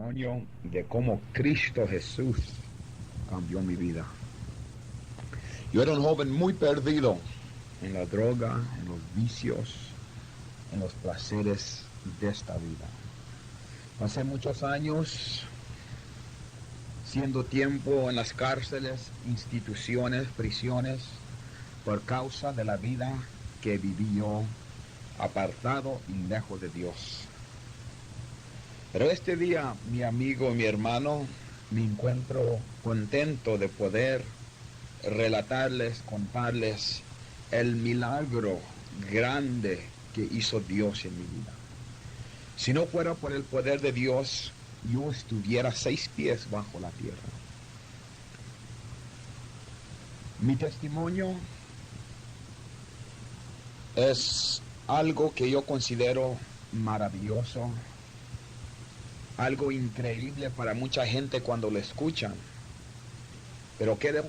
testimonio de cómo Cristo Jesús cambió mi vida. Yo era un joven muy perdido en la droga, en los vicios, en los placeres de esta vida. Pasé muchos años siendo tiempo en las cárceles, instituciones, prisiones, por causa de la vida que viví yo, apartado y lejos de Dios. Pero este día, mi amigo y mi hermano, me encuentro contento de poder relatarles, contarles el milagro grande que hizo Dios en mi vida. Si no fuera por el poder de Dios, yo estuviera 6 pies bajo la tierra. Mi testimonio es algo que yo considero maravilloso, algo increíble para mucha gente cuando lo escuchan. Pero quiero,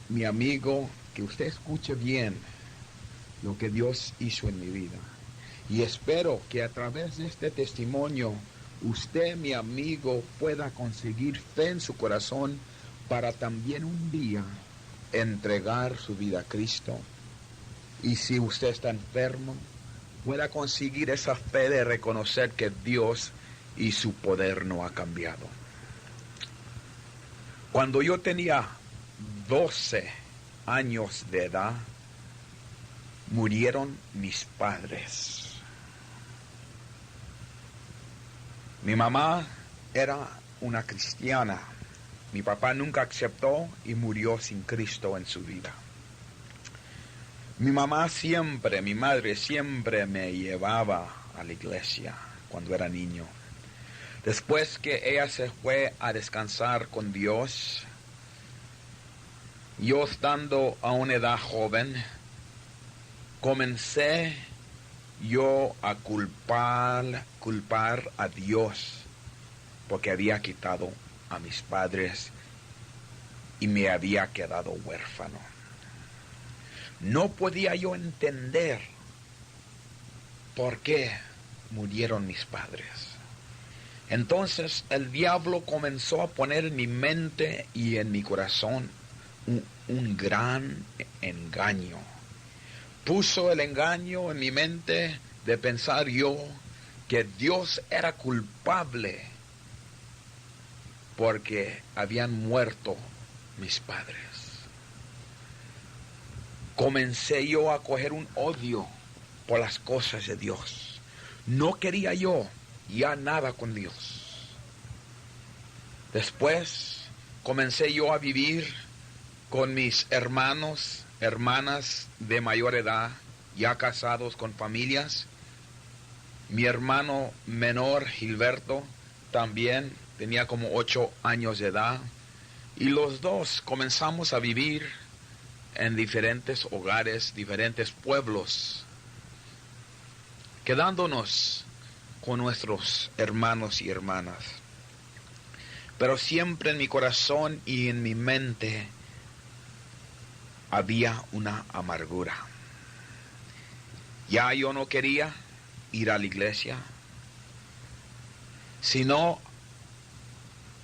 mi amigo, que usted escuche bien lo que Dios hizo en mi vida. Y espero que a través de este testimonio, usted, mi amigo, pueda conseguir fe en su corazón para también un día entregar su vida a Cristo. Y si usted está enfermo, pueda conseguir esa fe de reconocer que Dios y su poder no ha cambiado. Cuando yo tenía 12 años de edad, murieron mis padres. Mi mamá era una cristiana. Mi papá nunca aceptó y murió sin Cristo en su vida. Mi madre siempre me llevaba a la iglesia cuando era niño. Después que ella se fue a descansar con Dios, yo estando a una edad joven, comencé yo a culpar a Dios porque había quitado a mis padres y me había quedado huérfano. No podía yo entender por qué murieron mis padres. Entonces el diablo comenzó a poner en mi mente y en mi corazón un gran engaño. Puso el engaño en mi mente de pensar yo que Dios era culpable porque habían muerto mis padres. Comencé yo a coger un odio por las cosas de Dios. No quería yo ya nada con Dios. Después comencé yo a vivir con mis hermanas de mayor edad, ya casados con familias. Mi hermano menor, Gilberto, también tenía como 8 años de edad. Y los dos comenzamos a vivir en diferentes hogares, diferentes pueblos, quedándonos con nuestros hermanos y hermanas. Pero siempre en mi corazón y en mi mente había una amargura. Ya yo no quería ir a la iglesia, sino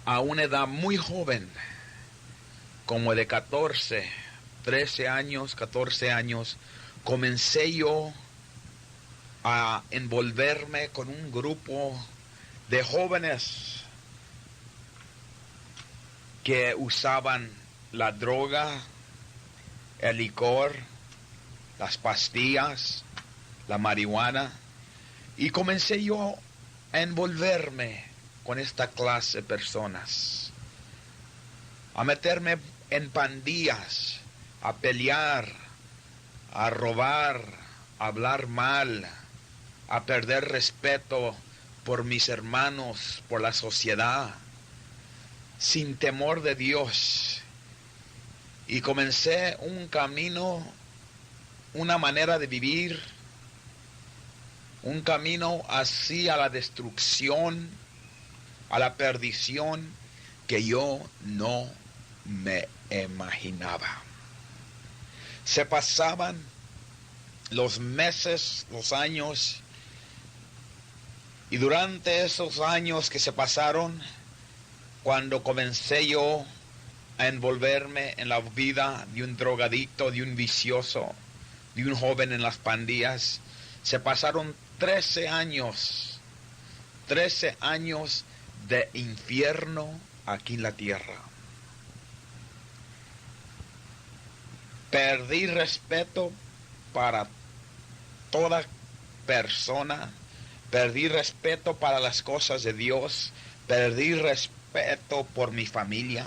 a una edad muy joven, como de 14 años, comencé yo a envolverme con un grupo de jóvenes que usaban la droga, el licor, las pastillas, la marihuana, y comencé yo a envolverme con esta clase de personas, a meterme en pandillas, a pelear, a robar, a hablar mal, a perder respeto por mis hermanos, por la sociedad, sin temor de Dios. Y comencé un camino, una manera de vivir, un camino así a la destrucción, a la perdición, que yo no me imaginaba. Se pasaban los meses, los años, y durante esos años que se pasaron, cuando comencé yo a envolverme en la vida de un drogadicto, de un vicioso, de un joven en las pandillas. Se pasaron 13 años de infierno aquí en la tierra. Perdí respeto para toda persona, perdí respeto para las cosas de Dios, perdí respeto por mi familia.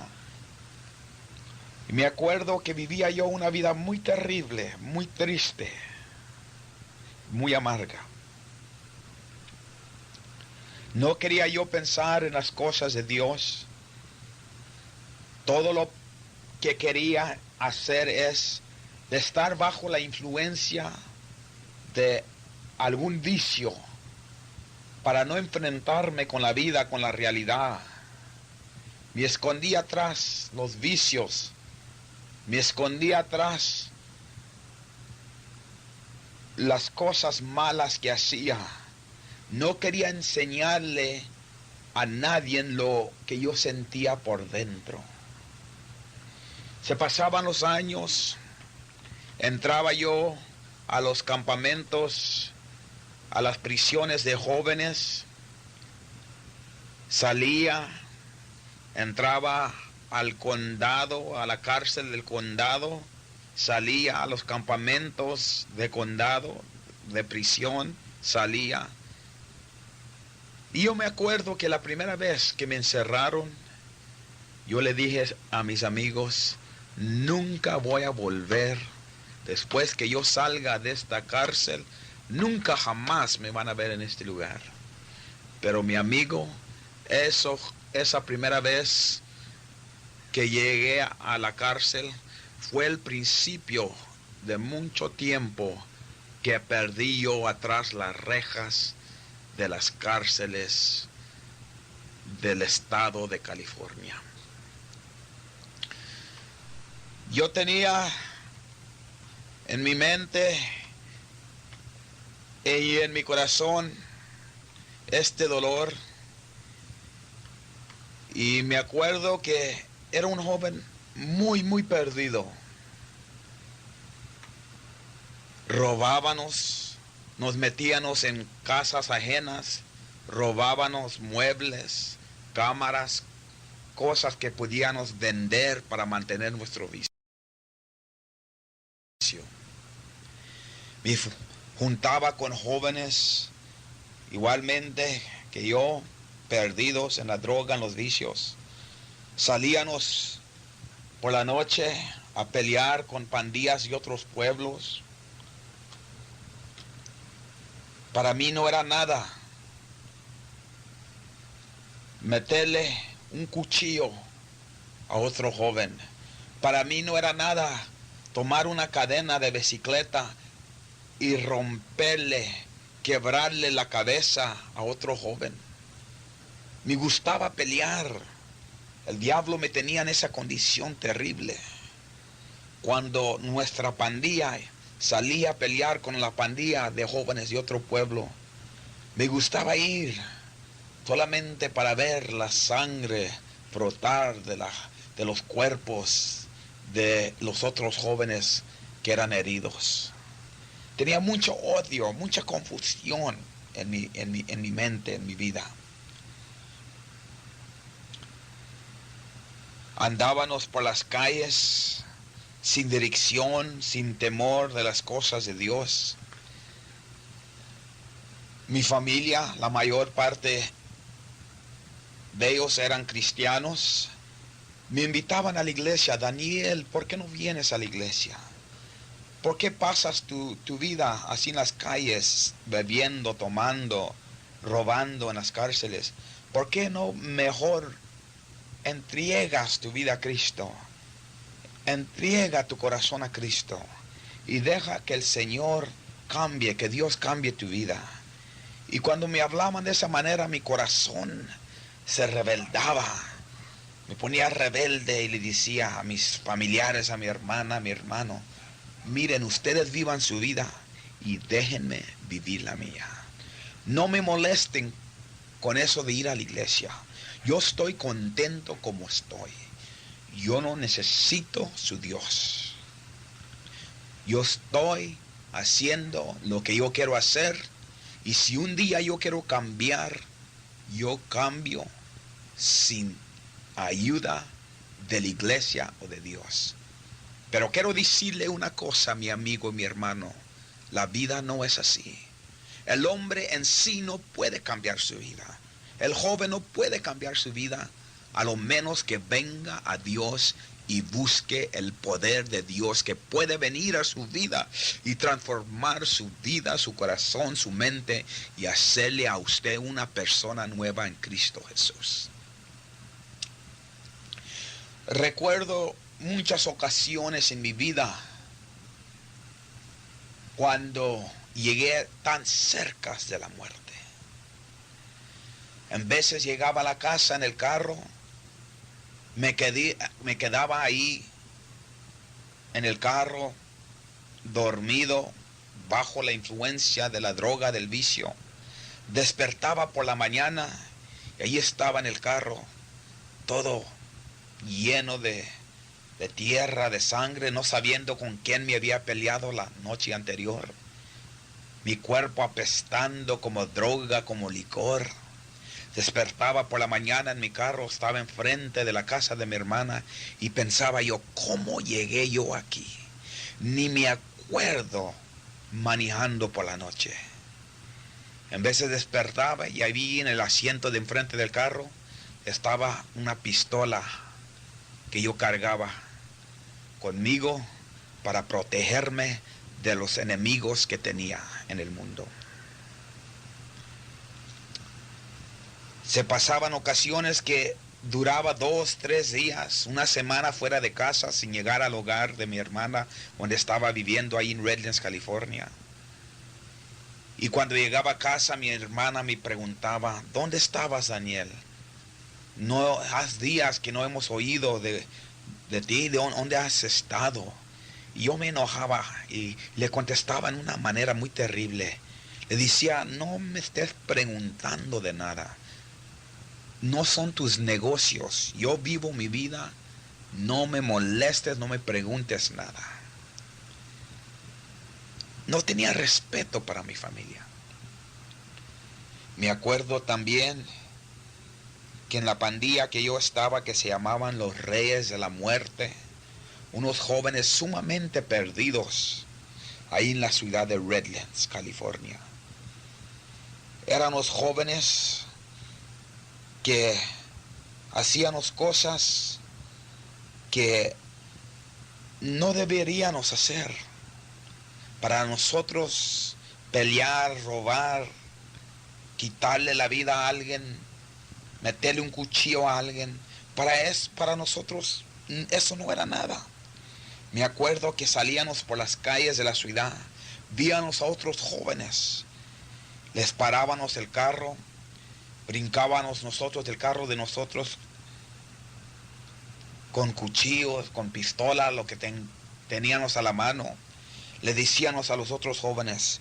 Y me acuerdo que vivía yo una vida muy terrible, muy triste, muy amarga. No quería yo pensar en las cosas de Dios. Todo lo que quería hacer es de estar bajo la influencia de algún vicio para no enfrentarme con la vida, con la realidad. Me escondí atrás los vicios, me escondí atrás las cosas malas que hacía. No quería enseñarle a nadie lo que yo sentía por dentro. Se pasaban los años, entraba yo a los campamentos, a las prisiones de jóvenes, salía, entraba al condado, a la cárcel del condado, salía a los campamentos de condado, de prisión, salía. Y yo me acuerdo que la primera vez que me encerraron, yo le dije a mis amigos, nunca voy a volver. Después que yo salga de esta cárcel, nunca jamás me van a ver en este lugar. Pero mi amigo, esa primera vez que llegué a la cárcel fue el principio de mucho tiempo que perdí yo atrás las rejas de las cárceles del estado de California. Yo tenía en mi mente y en mi corazón este dolor, y me acuerdo que era un joven muy perdido. Robábamos, nos metíamos en casas ajenas, robábamos muebles, cámaras, cosas que podíamos vender para mantener nuestro vicio. Me juntaba con jóvenes igualmente que yo, perdidos en la droga, en los vicios. Salíamos por la noche a pelear con pandillas y otros pueblos. Para mí no era nada meterle un cuchillo a otro joven. Para mí no era nada tomar una cadena de bicicleta y romperle, quebrarle la cabeza a otro joven. Me gustaba pelear. El diablo me tenía en esa condición terrible. Cuando nuestra pandilla salía a pelear con la pandilla de jóvenes de otro pueblo, me gustaba ir solamente para ver la sangre brotar de los cuerpos de los otros jóvenes que eran heridos. Tenía mucho odio, mucha confusión en mi mente, en mi vida. Andábamos por las calles sin dirección, sin temor de las cosas de Dios. Mi familia, la mayor parte de ellos eran cristianos. Me invitaban a la iglesia. Daniel, ¿por qué no vienes a la iglesia? ¿Por qué pasas tu vida así en las calles, bebiendo, tomando, robando en las cárceles? ¿Por qué no mejor entregas tu vida a Cristo? Entrega tu corazón a Cristo y deja que el Señor cambie, que Dios cambie tu vida. Y cuando me hablaban de esa manera, mi corazón se rebeldaba. Me ponía rebelde y le decía a mis familiares, a mi hermana, a mi hermano, miren, ustedes vivan su vida y déjenme vivir la mía. No me molesten con eso de ir a la iglesia. Yo estoy contento como estoy. Yo no necesito su Dios. Yo estoy haciendo lo que yo quiero hacer. Y si un día yo quiero cambiar, yo cambio sin ayuda de la iglesia o de Dios. Pero quiero decirle una cosa, mi amigo y mi hermano. La vida no es así. El hombre en sí no puede cambiar su vida. El joven no puede cambiar su vida, a lo menos que venga a Dios y busque el poder de Dios que puede venir a su vida y transformar su vida, su corazón, su mente y hacerle a usted una persona nueva en Cristo Jesús. Recuerdo muchas ocasiones en mi vida cuando llegué tan cerca de la muerte. En veces llegaba a la casa en el carro, me quedaba ahí en el carro, dormido, bajo la influencia de la droga, del vicio. Despertaba por la mañana y ahí estaba en el carro, todo lleno de tierra, de sangre, no sabiendo con quién me había peleado la noche anterior. Mi cuerpo apestando como droga, como licor. Despertaba por la mañana en mi carro, estaba enfrente de la casa de mi hermana y pensaba yo, ¿cómo llegué yo aquí? Ni me acuerdo manejando por la noche. En vez de despertaba y ahí en el asiento de enfrente del carro estaba una pistola que yo cargaba conmigo para protegerme de los enemigos que tenía en el mundo. Se pasaban ocasiones que duraba 2, 3 días, una semana fuera de casa sin llegar al hogar de mi hermana, donde estaba viviendo ahí en Redlands, California. Y cuando llegaba a casa, mi hermana me preguntaba, ¿dónde estabas, Daniel? No, hace días que no hemos oído de ti, ¿de dónde has estado? Y yo me enojaba y le contestaba en una manera muy terrible. Le decía, no me estés preguntando de nada. No son tus negocios. Yo vivo mi vida. No me molestes, no me preguntes nada. No tenía respeto para mi familia. Me acuerdo también que en la pandilla que yo estaba, que se llamaban los Reyes de la Muerte, unos jóvenes sumamente perdidos, ahí en la ciudad de Redlands, California. Éramos jóvenes que hacíamos cosas que no deberíamos hacer. Para nosotros pelear, robar, quitarle la vida a alguien, meterle un cuchillo a alguien, para nosotros eso no era nada. Me acuerdo que salíamos por las calles de la ciudad, víamos a otros jóvenes, les parábamos el carro, brincábamos nosotros del carro de nosotros con cuchillos, con pistolas, lo que teníamos a la mano. Le decíamos a los otros jóvenes,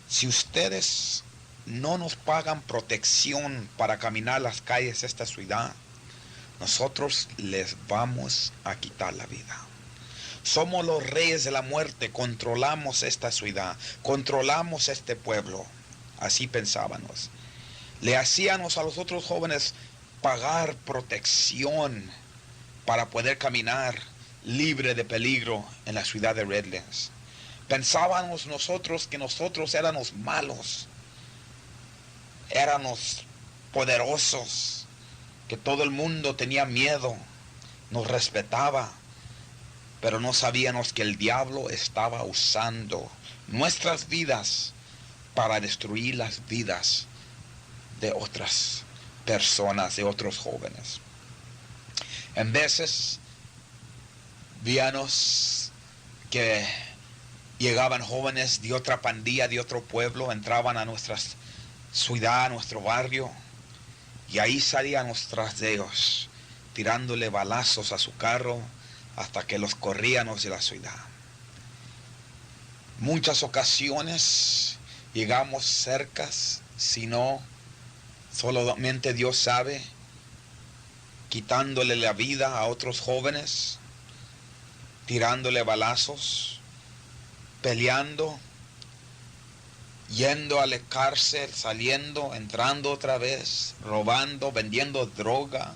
si ustedes no nos pagan protección para caminar las calles de esta ciudad, nosotros les vamos a quitar la vida. Somos los reyes de la muerte, controlamos esta ciudad, controlamos este pueblo. Así pensábamos. Le hacíamos a los otros jóvenes pagar protección para poder caminar libre de peligro en la ciudad de Redlands. Pensábamos nosotros que nosotros éramos malos, éramos poderosos, que todo el mundo tenía miedo, nos respetaba, pero no sabíamos que el diablo estaba usando nuestras vidas para destruir las vidas de otras personas, de otros jóvenes. En veces víamos que llegaban jóvenes de otra pandilla, de otro pueblo, entraban a nuestra ciudad, a nuestro barrio, y ahí salíamos tras de ellos, tirándole balazos a su carro hasta que los corríamos de la ciudad. Muchas ocasiones llegamos cerca, si no, solamente Dios sabe quitándole la vida a otros jóvenes, tirándole balazos, peleando, yendo a la cárcel, saliendo, entrando otra vez, robando, vendiendo droga,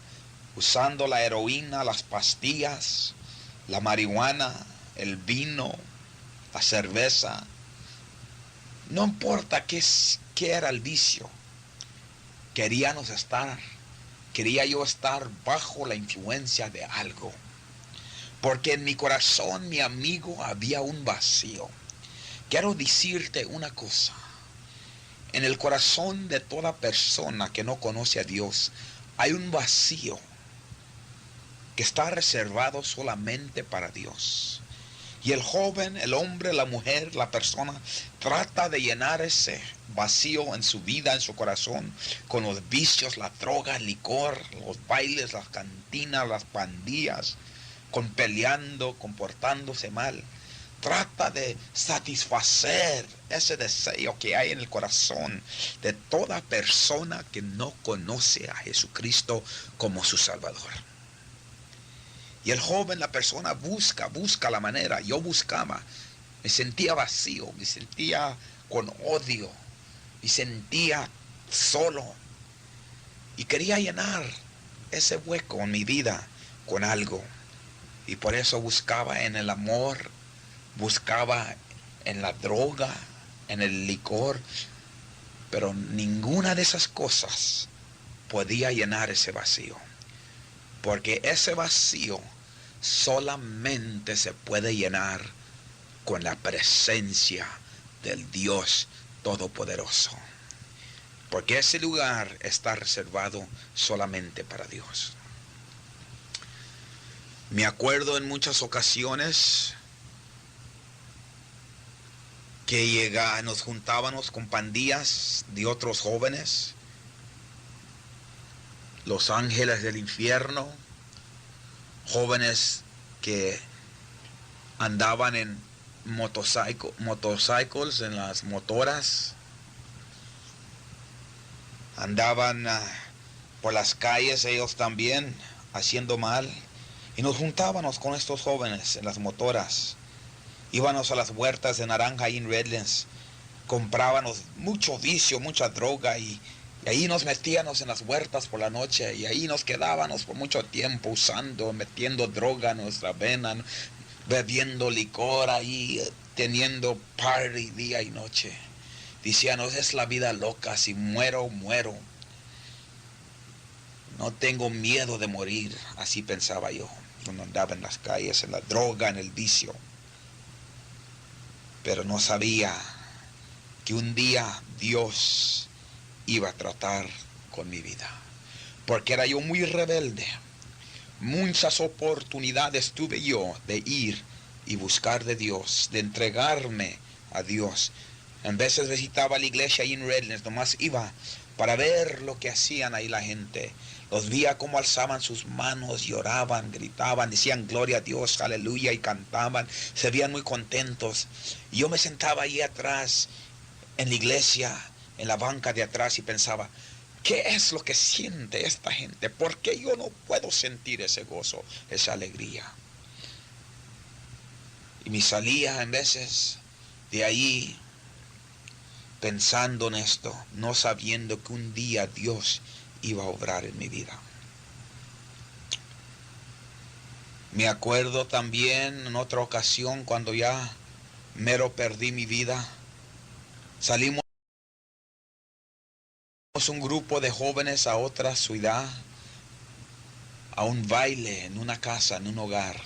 usando la heroína, las pastillas, la marihuana, el vino, la cerveza. No importa qué era el vicio. Quería yo estar bajo la influencia de algo. Porque en mi corazón, mi amigo, había un vacío. Quiero decirte una cosa. En el corazón de toda persona que no conoce a Dios, hay un vacío que está reservado solamente para Dios. Y el joven, el hombre, la mujer, la persona, trata de llenar ese vacío en su vida, en su corazón, con los vicios, la droga, el licor, los bailes, las cantinas, las pandillas, con peleando, comportándose mal. Trata de satisfacer ese deseo que hay en el corazón de toda persona que no conoce a Jesucristo como su Salvador. Y el joven, la persona busca la manera. Yo buscaba, me sentía vacío, me sentía con odio, me sentía solo. Y quería llenar ese hueco en mi vida con algo. Y por eso buscaba en el amor, buscaba en la droga, en el licor. Pero ninguna de esas cosas podía llenar ese vacío. Porque ese vacío solamente se puede llenar con la presencia del Dios Todopoderoso. Porque ese lugar está reservado solamente para Dios. Me acuerdo en muchas ocasiones que nos juntábamos con pandillas de otros jóvenes, los ángeles del infierno, jóvenes que andaban en motorcycles, en las motoras, andaban por las calles ellos también haciendo mal, y nos juntábamos con estos jóvenes en las motoras, íbamos a las huertas de naranja ahí en Redlands, comprábamos mucho vicio, mucha droga, y ahí nos metíamos en las huertas por la noche, y ahí nos quedábamos por mucho tiempo metiendo droga en nuestra vena, bebiendo licor ahí, teniendo party día y noche. Decíamos, es la vida loca, si muero, muero. No tengo miedo de morir, así pensaba yo, cuando andaba en las calles, en la droga, en el vicio. Pero no sabía que un día Dios iba a tratar con mi vida, porque era yo muy rebelde. Muchas oportunidades tuve yo de ir y buscar de Dios, de entregarme a Dios. En veces visitaba la iglesia ahí en Redlands, nomás iba para ver lo que hacían ahí la gente. Los veía cómo alzaban sus manos, lloraban, gritaban, decían gloria a Dios, aleluya, y cantaban, se veían muy contentos. Y yo me sentaba ahí atrás en la iglesia, en la banca de atrás, y pensaba, ¿qué es lo que siente esta gente? ¿Por qué yo no puedo sentir ese gozo, esa alegría? Y me salía en veces de ahí pensando en esto, no sabiendo que un día Dios iba a obrar en mi vida. Me acuerdo también en otra ocasión, cuando ya mero perdí mi vida, salimos un grupo de jóvenes a otra ciudad, a un baile en una casa, en un hogar.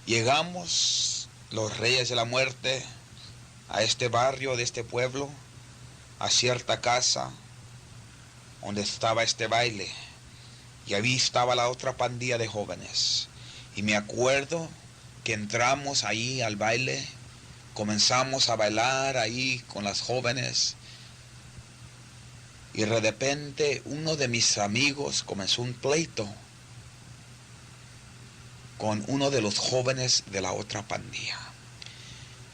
Llegamos los Reyes de la Muerte a este barrio de este pueblo, a cierta casa donde estaba este baile, y ahí estaba la otra pandilla de jóvenes. Y me acuerdo que entramos ahí al baile, comenzamos a bailar ahí con las jóvenes, y de repente uno de mis amigos comenzó un pleito con uno de los jóvenes de la otra pandilla.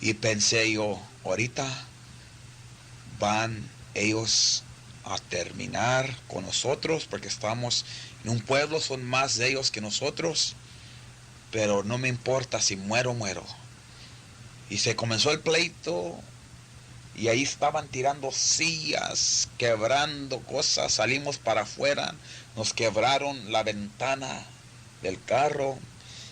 Y pensé yo, ahorita van ellos a terminar con nosotros, porque estamos en un pueblo, son más de ellos que nosotros, pero no me importa, si muero, muero. Y se comenzó el pleito, y ahí estaban tirando sillas, quebrando cosas. Salimos para afuera, nos quebraron la ventana del carro,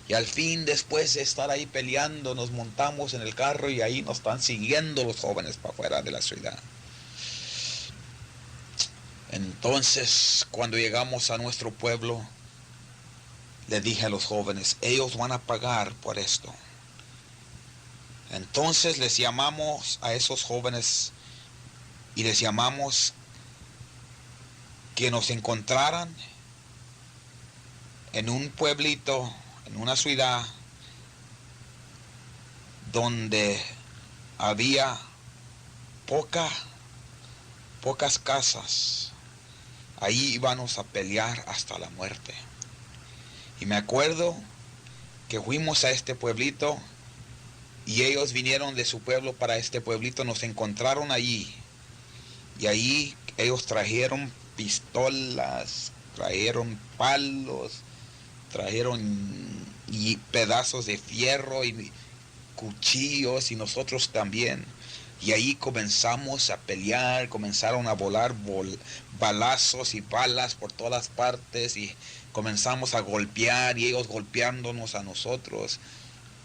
y al fin, después de estar ahí peleando, nos montamos en el carro y ahí nos están siguiendo los jóvenes para afuera de la ciudad. Entonces, cuando llegamos a nuestro pueblo, le dije a los jóvenes, ellos van a pagar por esto. Entonces les llamamos a esos jóvenes y les llamamos que nos encontraran en un pueblito, en una ciudad donde había pocas casas. Ahí íbamos a pelear hasta la muerte. Y me acuerdo que fuimos a este pueblito y ellos vinieron de su pueblo para este pueblito, nos encontraron allí. Y ahí ellos trajeron pistolas, trajeron palos, trajeron pedazos de fierro y cuchillos, y nosotros también. Y ahí comenzamos a pelear, comenzaron a volar balazos y balas por todas partes, y comenzamos a golpear, y ellos golpeándonos a nosotros.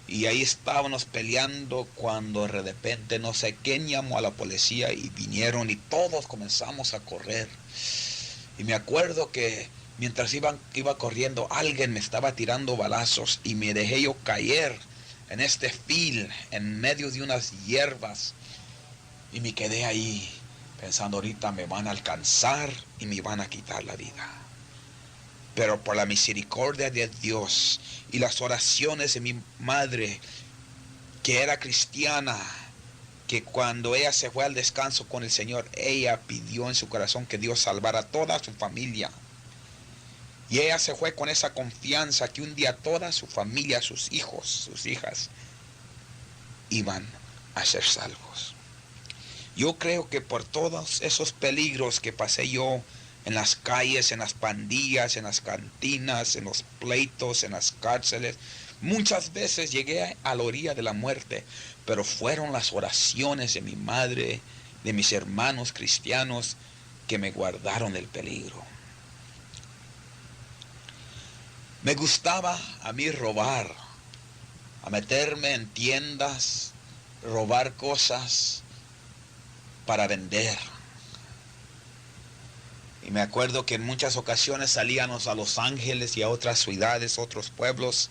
Y ahí estábamos peleando cuando de repente no sé quién llamó a la policía y vinieron y todos comenzamos a correr. Y me acuerdo que mientras iba corriendo, alguien me estaba tirando balazos y me dejé yo caer en este fil en medio de unas hierbas. Y me quedé ahí pensando, ahorita me van a alcanzar y me van a quitar la vida. Pero por la misericordia de Dios y las oraciones de mi madre, que era cristiana, que cuando ella se fue al descanso con el Señor, ella pidió en su corazón que Dios salvara a toda su familia. Y ella se fue con esa confianza que un día toda su familia, sus hijos, sus hijas, iban a ser salvos. Yo creo que por todos esos peligros que pasé yo en las calles, en las pandillas, en las cantinas, en los pleitos, en las cárceles, muchas veces llegué a la orilla de la muerte, pero fueron las oraciones de mi madre, de mis hermanos cristianos, que me guardaron del peligro. Me gustaba a mí robar, a meterme en tiendas, robar cosas para vender. Y me acuerdo que en muchas ocasiones salíamos a Los Ángeles y a otras ciudades, otros pueblos.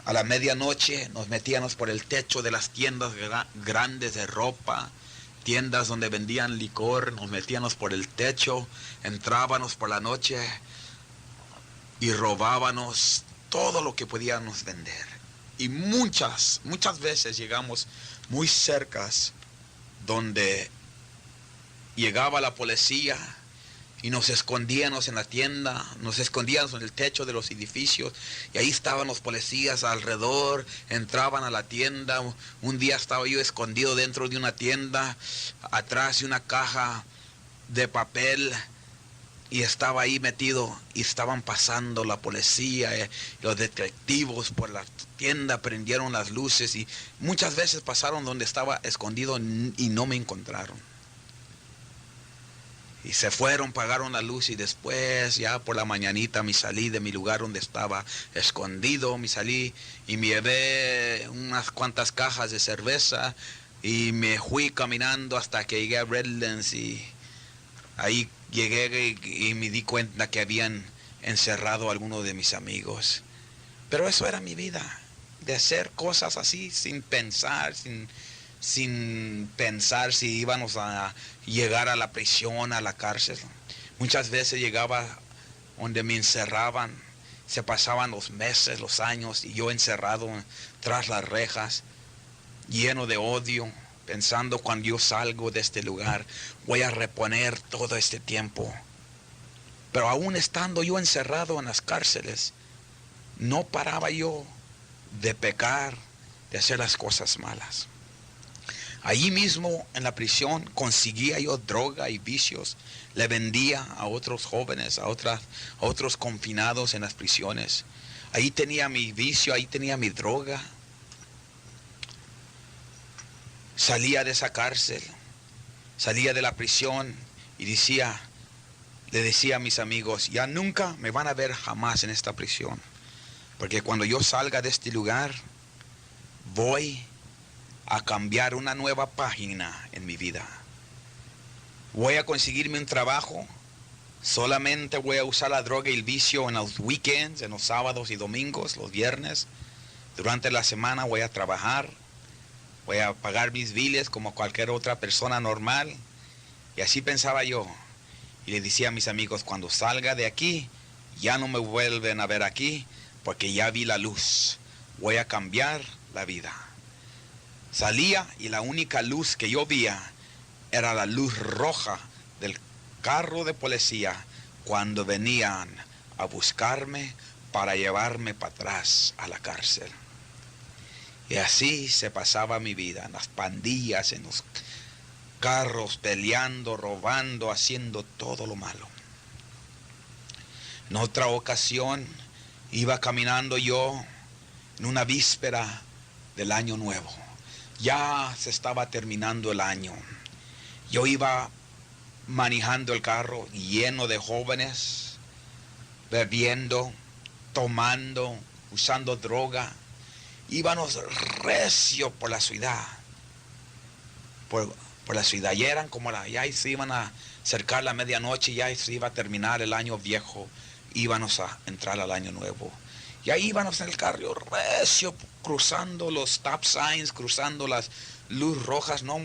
A la medianoche nos metíamos por el techo de las tiendas grandes de ropa, tiendas donde vendían licor, nos metíamos por el techo, entrábamos por la noche y robábamos todo lo que podíamos vender. Y muchas veces llegamos muy cerca donde llegaba la policía y nos escondíamos en la tienda, nos escondíamos en el techo de los edificios, y ahí estaban los policías alrededor, entraban a la tienda. Un día estaba yo escondido dentro de una tienda, atrás de una caja de papel, y estaba ahí metido, y estaban pasando la policía, los detectivos por la tienda, prendieron las luces, y muchas veces pasaron donde estaba escondido y no me encontraron. Y se fueron, pagaron la luz, y después ya por la mañanita me salí de mi lugar donde estaba escondido, me salí y me llevé unas cuantas cajas de cerveza y me fui caminando hasta que llegué a Redlands, y ahí llegué y me di cuenta que habían encerrado a algunos de mis amigos. Pero eso era mi vida, de hacer cosas así sin pensar, sin pensar si íbamos a llegar a la prisión, a la cárcel. Muchas veces llegaba donde me encerraban, se pasaban los meses, los años, y yo encerrado tras las rejas, lleno de odio, pensando, cuando yo salgo de este lugar voy a reponer todo este tiempo. Pero aún estando yo encerrado en las cárceles, no paraba yo de pecar, de hacer las cosas malas. Allí mismo en la prisión conseguía yo droga y vicios. Le vendía a otros jóvenes, a otros confinados en las prisiones. Ahí tenía mi vicio, ahí tenía mi droga. Salía de esa cárcel, salía de la prisión y le decía a mis amigos, ya nunca me van a ver jamás en esta prisión. Porque cuando yo salga de este lugar, voy a cambiar una nueva página en mi vida. Voy a conseguirme un trabajo. Solamente voy a usar la droga y el vicio en los weekends, en los sábados y domingos, los viernes. Durante la semana voy a trabajar. Voy a pagar mis biles como cualquier otra persona normal. Y así pensaba yo. Y le decía a mis amigos, cuando salga de aquí, ya no me vuelven a ver aquí, porque ya vi la luz. Voy a cambiar la vida. Salía y la única luz que yo veía era la luz roja del carro de policía cuando venían a buscarme para llevarme para atrás a la cárcel. Y así se pasaba mi vida, en las pandillas, en los carros, peleando, robando, haciendo todo lo malo. En otra ocasión iba caminando yo en una víspera del año nuevo. Ya se estaba terminando el año. Yo iba manejando el carro lleno de jóvenes, bebiendo, tomando, usando droga. Íbamos recio por la ciudad. Por la ciudad. Ya eran como ya se iban a acercar la medianoche, ya se iba a terminar el año viejo. Íbamos a entrar al año nuevo. Y ahí íbamos en el carro recio, cruzando los stop signs, cruzando las luces rojas, no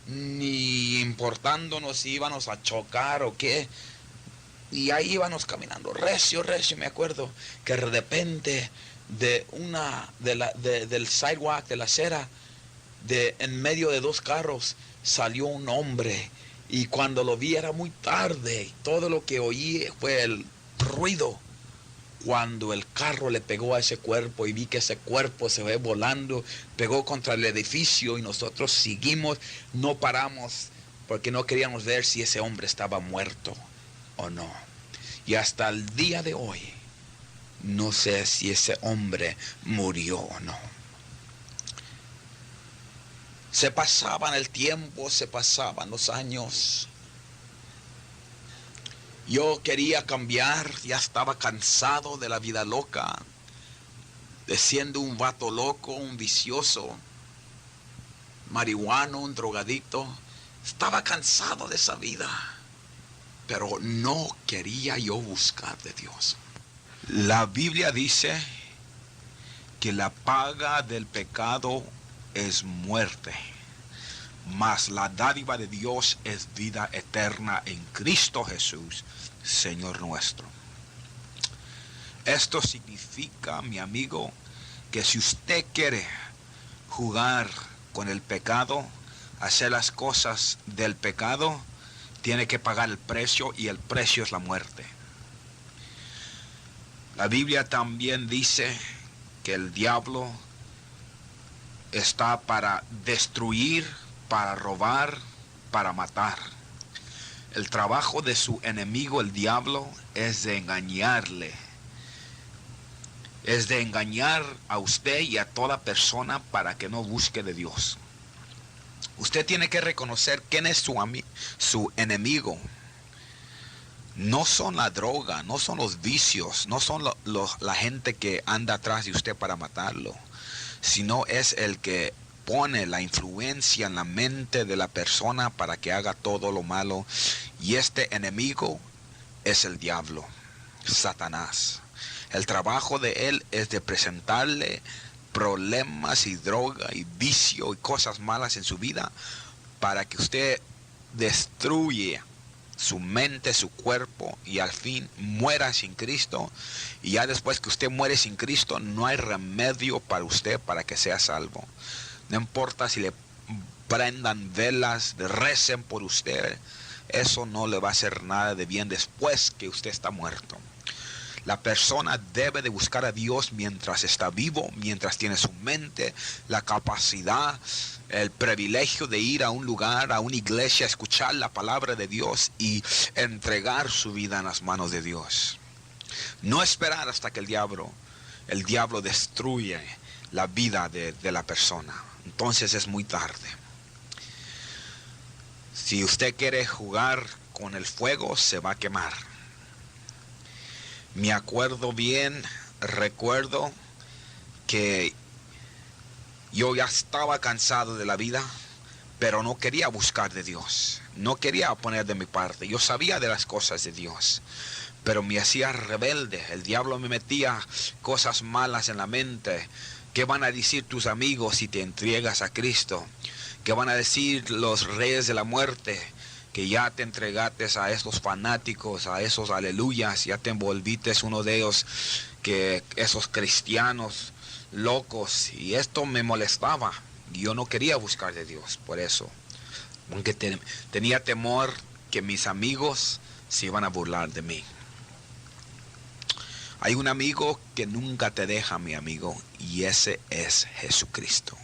ni importándonos si íbamos a chocar o qué. Y ahí íbamos caminando recio, me acuerdo que de repente del sidewalk, de la acera, en medio de dos carros salió un hombre, y cuando lo vi era muy tarde. Todo lo que oí fue el ruido cuando el carro le pegó a ese cuerpo, y vi que ese cuerpo se ve volando, pegó contra el edificio, y nosotros seguimos, no paramos porque no queríamos ver si ese hombre estaba muerto o no. Y hasta el día de hoy no sé si ese hombre murió o no. Se pasaban el tiempo, se pasaban los años. Yo quería cambiar, ya estaba cansado de la vida loca, de siendo un vato loco, un vicioso, marihuano, un drogadicto. Estaba cansado de esa vida, pero no quería yo buscar de Dios. La Biblia dice que la paga del pecado es muerte, mas la dádiva de Dios es vida eterna en Cristo Jesús, Señor nuestro. Esto significa, mi amigo, que si usted quiere jugar con el pecado, hacer las cosas del pecado, tiene que pagar el precio, y el precio es la muerte. La Biblia también dice que el diablo está para destruir, para robar, para matar. El trabajo de su enemigo, el diablo, es de engañarle. Es de engañar a usted y a toda persona para que no busque de Dios. Usted tiene que reconocer quién es su enemigo. No son la droga, no son los vicios, no son la gente que anda atrás de usted para matarlo, sino es el que pone la influencia en la mente de la persona para que haga todo lo malo. Y este enemigo es el diablo, Satanás. El trabajo de él es de presentarle problemas y droga y vicio y cosas malas en su vida para que usted destruya su mente, su cuerpo, y al fin muera sin Cristo. Y ya después que usted muere sin Cristo, no hay remedio para usted para que sea salvo. No importa si le prendan velas, recen por usted, eso no le va a hacer nada de bien después que usted está muerto. La persona debe de buscar a Dios mientras está vivo, mientras tiene su mente, la capacidad, el privilegio de ir a un lugar, a una iglesia, escuchar la palabra de Dios y entregar su vida en las manos de Dios. No esperar hasta que el diablo destruye la vida de la persona. Entonces es muy tarde. Si usted quiere jugar con el fuego, se va a quemar. Me acuerdo bien, recuerdo que yo ya estaba cansado de la vida, pero no quería buscar de Dios. No quería poner de mi parte. Yo sabía de las cosas de Dios, pero me hacía rebelde. El diablo me metía cosas malas en la mente. ¿Qué van a decir tus amigos si te entregas a Cristo? ¿Qué van a decir los reyes de la muerte? Que ya te entregaste a estos fanáticos, a esos aleluyas, ya te envolviste uno de ellos, que esos cristianos locos. Y esto me molestaba. Yo no quería buscar de Dios por eso. Aunque tenía temor que mis amigos se iban a burlar de mí. Hay un amigo que nunca te deja, mi amigo, y ese es Jesucristo.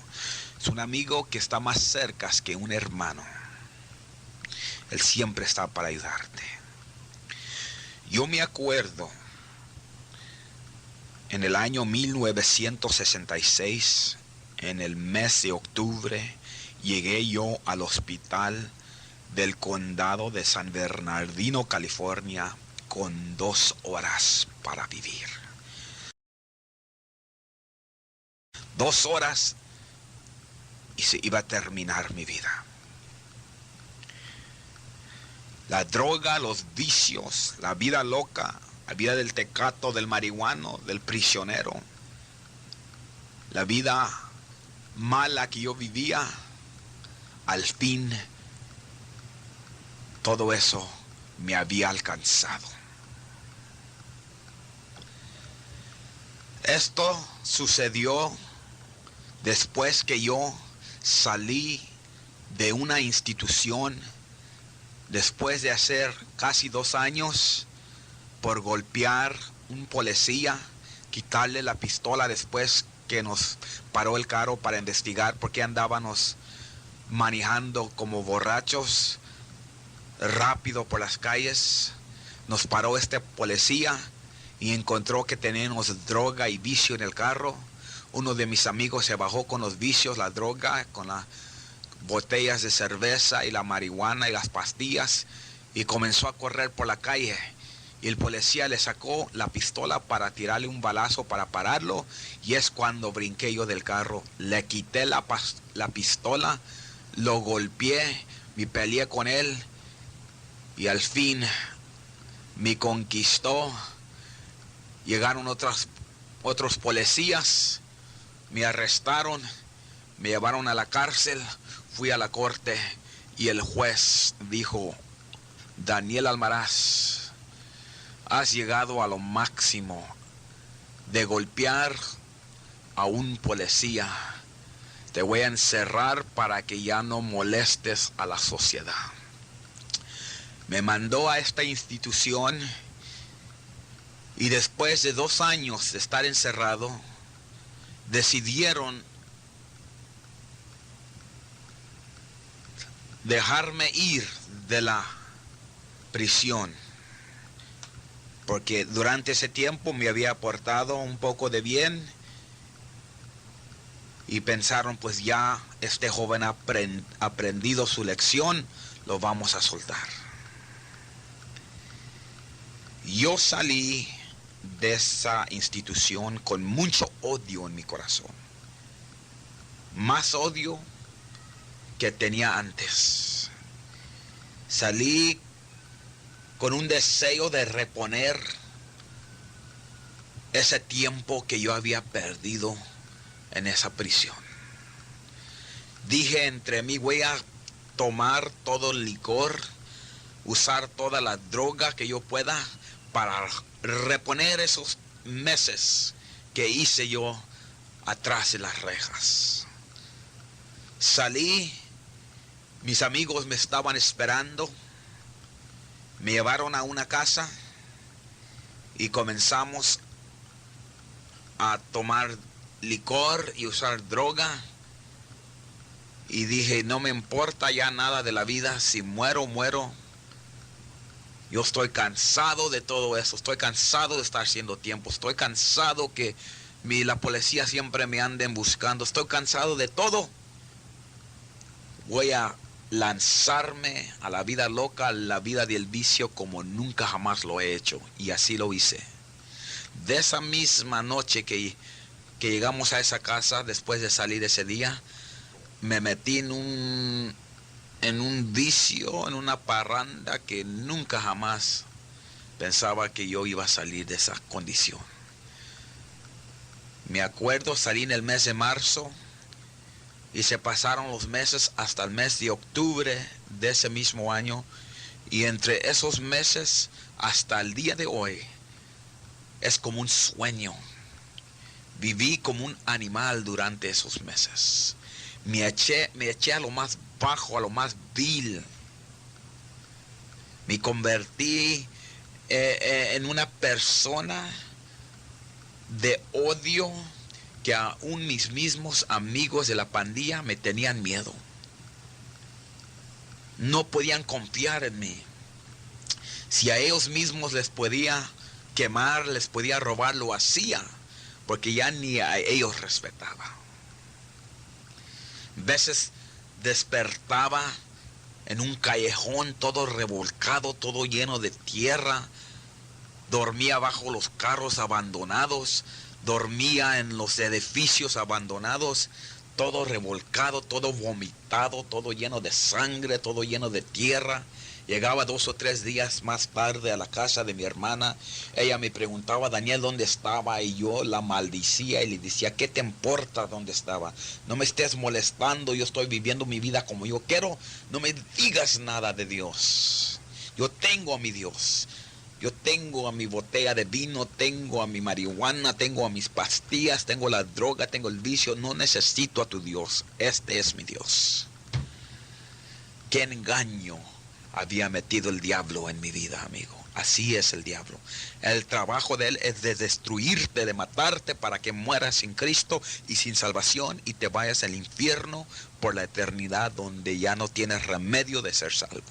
Es un amigo que está más cerca que un hermano. Él siempre está para ayudarte. Yo me acuerdo, en el año 1966, en el mes de octubre, llegué yo al hospital del condado de San Bernardino, California, con 2 horas para vivir. 2 horas y se iba a terminar mi vida. La droga, los vicios, la vida loca, la vida del tecato, del marihuano, del prisionero, la vida mala que yo vivía, al fin todo eso me había alcanzado. Esto sucedió después que yo salí de una institución, después de hacer casi 2 años por golpear un policía, quitarle la pistola después que nos paró el carro para investigar por qué andábamos manejando como borrachos rápido por las calles. Nos paró este policía y encontró que teníamos droga y vicio en el carro. Uno de mis amigos se bajó con los vicios, la droga, con las botellas de cerveza y la marihuana y las pastillas, y comenzó a correr por la calle. Y el policía le sacó la pistola para tirarle un balazo para pararlo, y es cuando brinqué yo del carro, le quité la pistola, lo golpeé, me peleé con él, y al fin me conquistó. Llegaron otros policías, me arrestaron, me llevaron a la cárcel, fui a la corte y el juez dijo: Daniel Almaraz, has llegado a lo máximo de golpear a un policía. Te voy a encerrar para que ya no molestes a la sociedad. Me mandó a esta institución y después de 2 años de estar encerrado, decidieron dejarme ir de la prisión, porque durante ese tiempo me había aportado un poco de bien y pensaron, pues ya este joven ha aprendido su lección, lo vamos a soltar. Yo salí de esa institución con mucho odio en mi corazón, más odio que tenía antes. Salí con un deseo de reponer ese tiempo que yo había perdido en esa prisión. Dije entre mí, voy a tomar todo el licor, usar toda la droga que yo pueda para reponer esos meses que hice yo atrás de las rejas. Salí, mis amigos me estaban esperando, me llevaron a una casa y comenzamos a tomar licor y usar droga. Y dije, no me importa ya nada de la vida, si muero, muero. Yo estoy cansado de todo eso, estoy cansado de estar haciendo tiempo, estoy cansado que la policía siempre me anden buscando, estoy cansado de todo. Voy a lanzarme a la vida loca, a la vida del vicio como nunca jamás lo he hecho. Y así lo hice. De esa misma noche que llegamos a esa casa, después de salir ese día, me metí en un vicio, en una parranda que nunca jamás pensaba que yo iba a salir de esa condición. Me acuerdo, salí en el mes de marzo y se pasaron los meses hasta el mes de octubre de ese mismo año, y entre esos meses hasta el día de hoy es como un sueño. Viví como un animal durante esos meses. Me eché a lo más bajo, a lo más vil. Me convertí en una persona de odio que aún mis mismos amigos de la pandilla me tenían miedo. No podían confiar en mí. Si a ellos mismos les podía quemar, les podía robar, lo hacía, porque ya ni a ellos respetaba. Veces despertaba en un callejón todo revolcado, todo lleno de tierra. Dormía bajo los carros abandonados, dormía en los edificios abandonados, todo revolcado, todo vomitado, todo lleno de sangre, todo lleno de tierra. Llegaba 2 o 3 días más tarde a la casa de mi hermana. Ella me preguntaba, Daniel, ¿dónde estaba? Y yo la maldecía y le decía, ¿qué te importa dónde estaba? No me estés molestando, yo estoy viviendo mi vida como yo quiero. No me digas nada de Dios. Yo tengo a mi Dios. Yo tengo a mi botella de vino, tengo a mi marihuana, tengo a mis pastillas, tengo la droga, tengo el vicio. No necesito a tu Dios. Este es mi Dios. ¡Qué engaño había metido el diablo en mi vida, amigo! Así es el diablo. El trabajo de él es de destruirte, de matarte para que mueras sin Cristo y sin salvación y te vayas al infierno por la eternidad, donde ya no tienes remedio de ser salvo.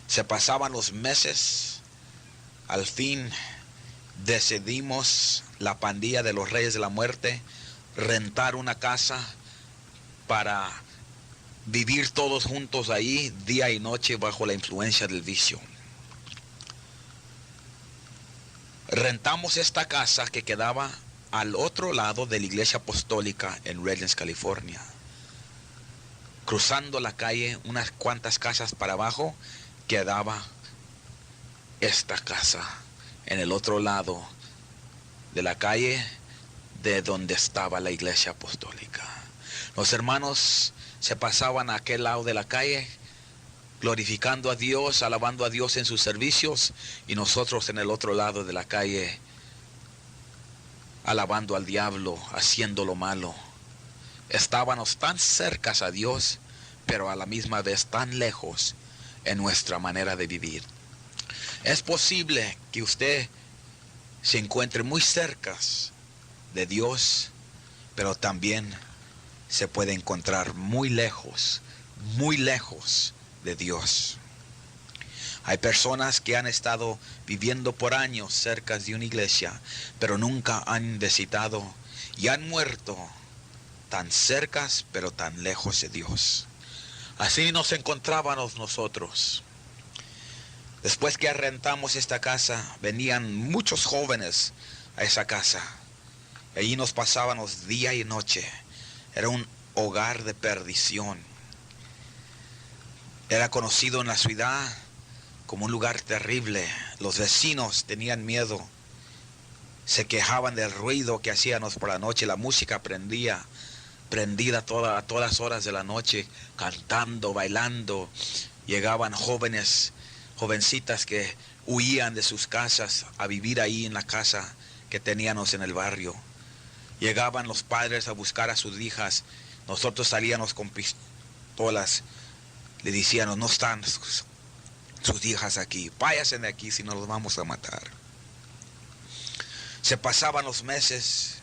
Se pasaban los meses. Al fin decidimos, la pandilla de los Reyes de la Muerte, rentar una casa para vivir todos juntos ahí, día y noche, bajo la influencia del vicio. Rentamos esta casa que quedaba al otro lado de la iglesia apostólica en Redlands, California. Cruzando la calle, unas cuantas casas para abajo, quedaba esta casa en el otro lado de la calle de donde estaba la iglesia apostólica. Los hermanos se pasaban a aquel lado de la calle, glorificando a Dios, alabando a Dios en sus servicios, y nosotros en el otro lado de la calle, alabando al diablo, haciendo lo malo. Estábamos tan cercas a Dios, pero a la misma vez tan lejos en nuestra manera de vivir. Es posible que usted se encuentre muy cerca de Dios, pero también se puede encontrar muy lejos de Dios. Hay personas que han estado viviendo por años cerca de una iglesia, pero nunca han visitado, y han muerto tan cerca, pero tan lejos de Dios. Así nos encontrábamos nosotros. Después que rentamos esta casa, venían muchos jóvenes a esa casa. Allí nos pasábamos día y noche. Era un hogar de perdición. Era conocido en la ciudad como un lugar terrible. Los vecinos tenían miedo. Se quejaban del ruido que hacíamos por la noche. La música prendida a todas horas de la noche, cantando, bailando. Llegaban jovencitas que huían de sus casas a vivir ahí en la casa que teníamos en el barrio. Llegaban los padres a buscar a sus hijas. Nosotros salíamos con pistolas. Le decíamos, no están sus hijas aquí, váyanse de aquí si no los vamos a matar. Se pasaban los meses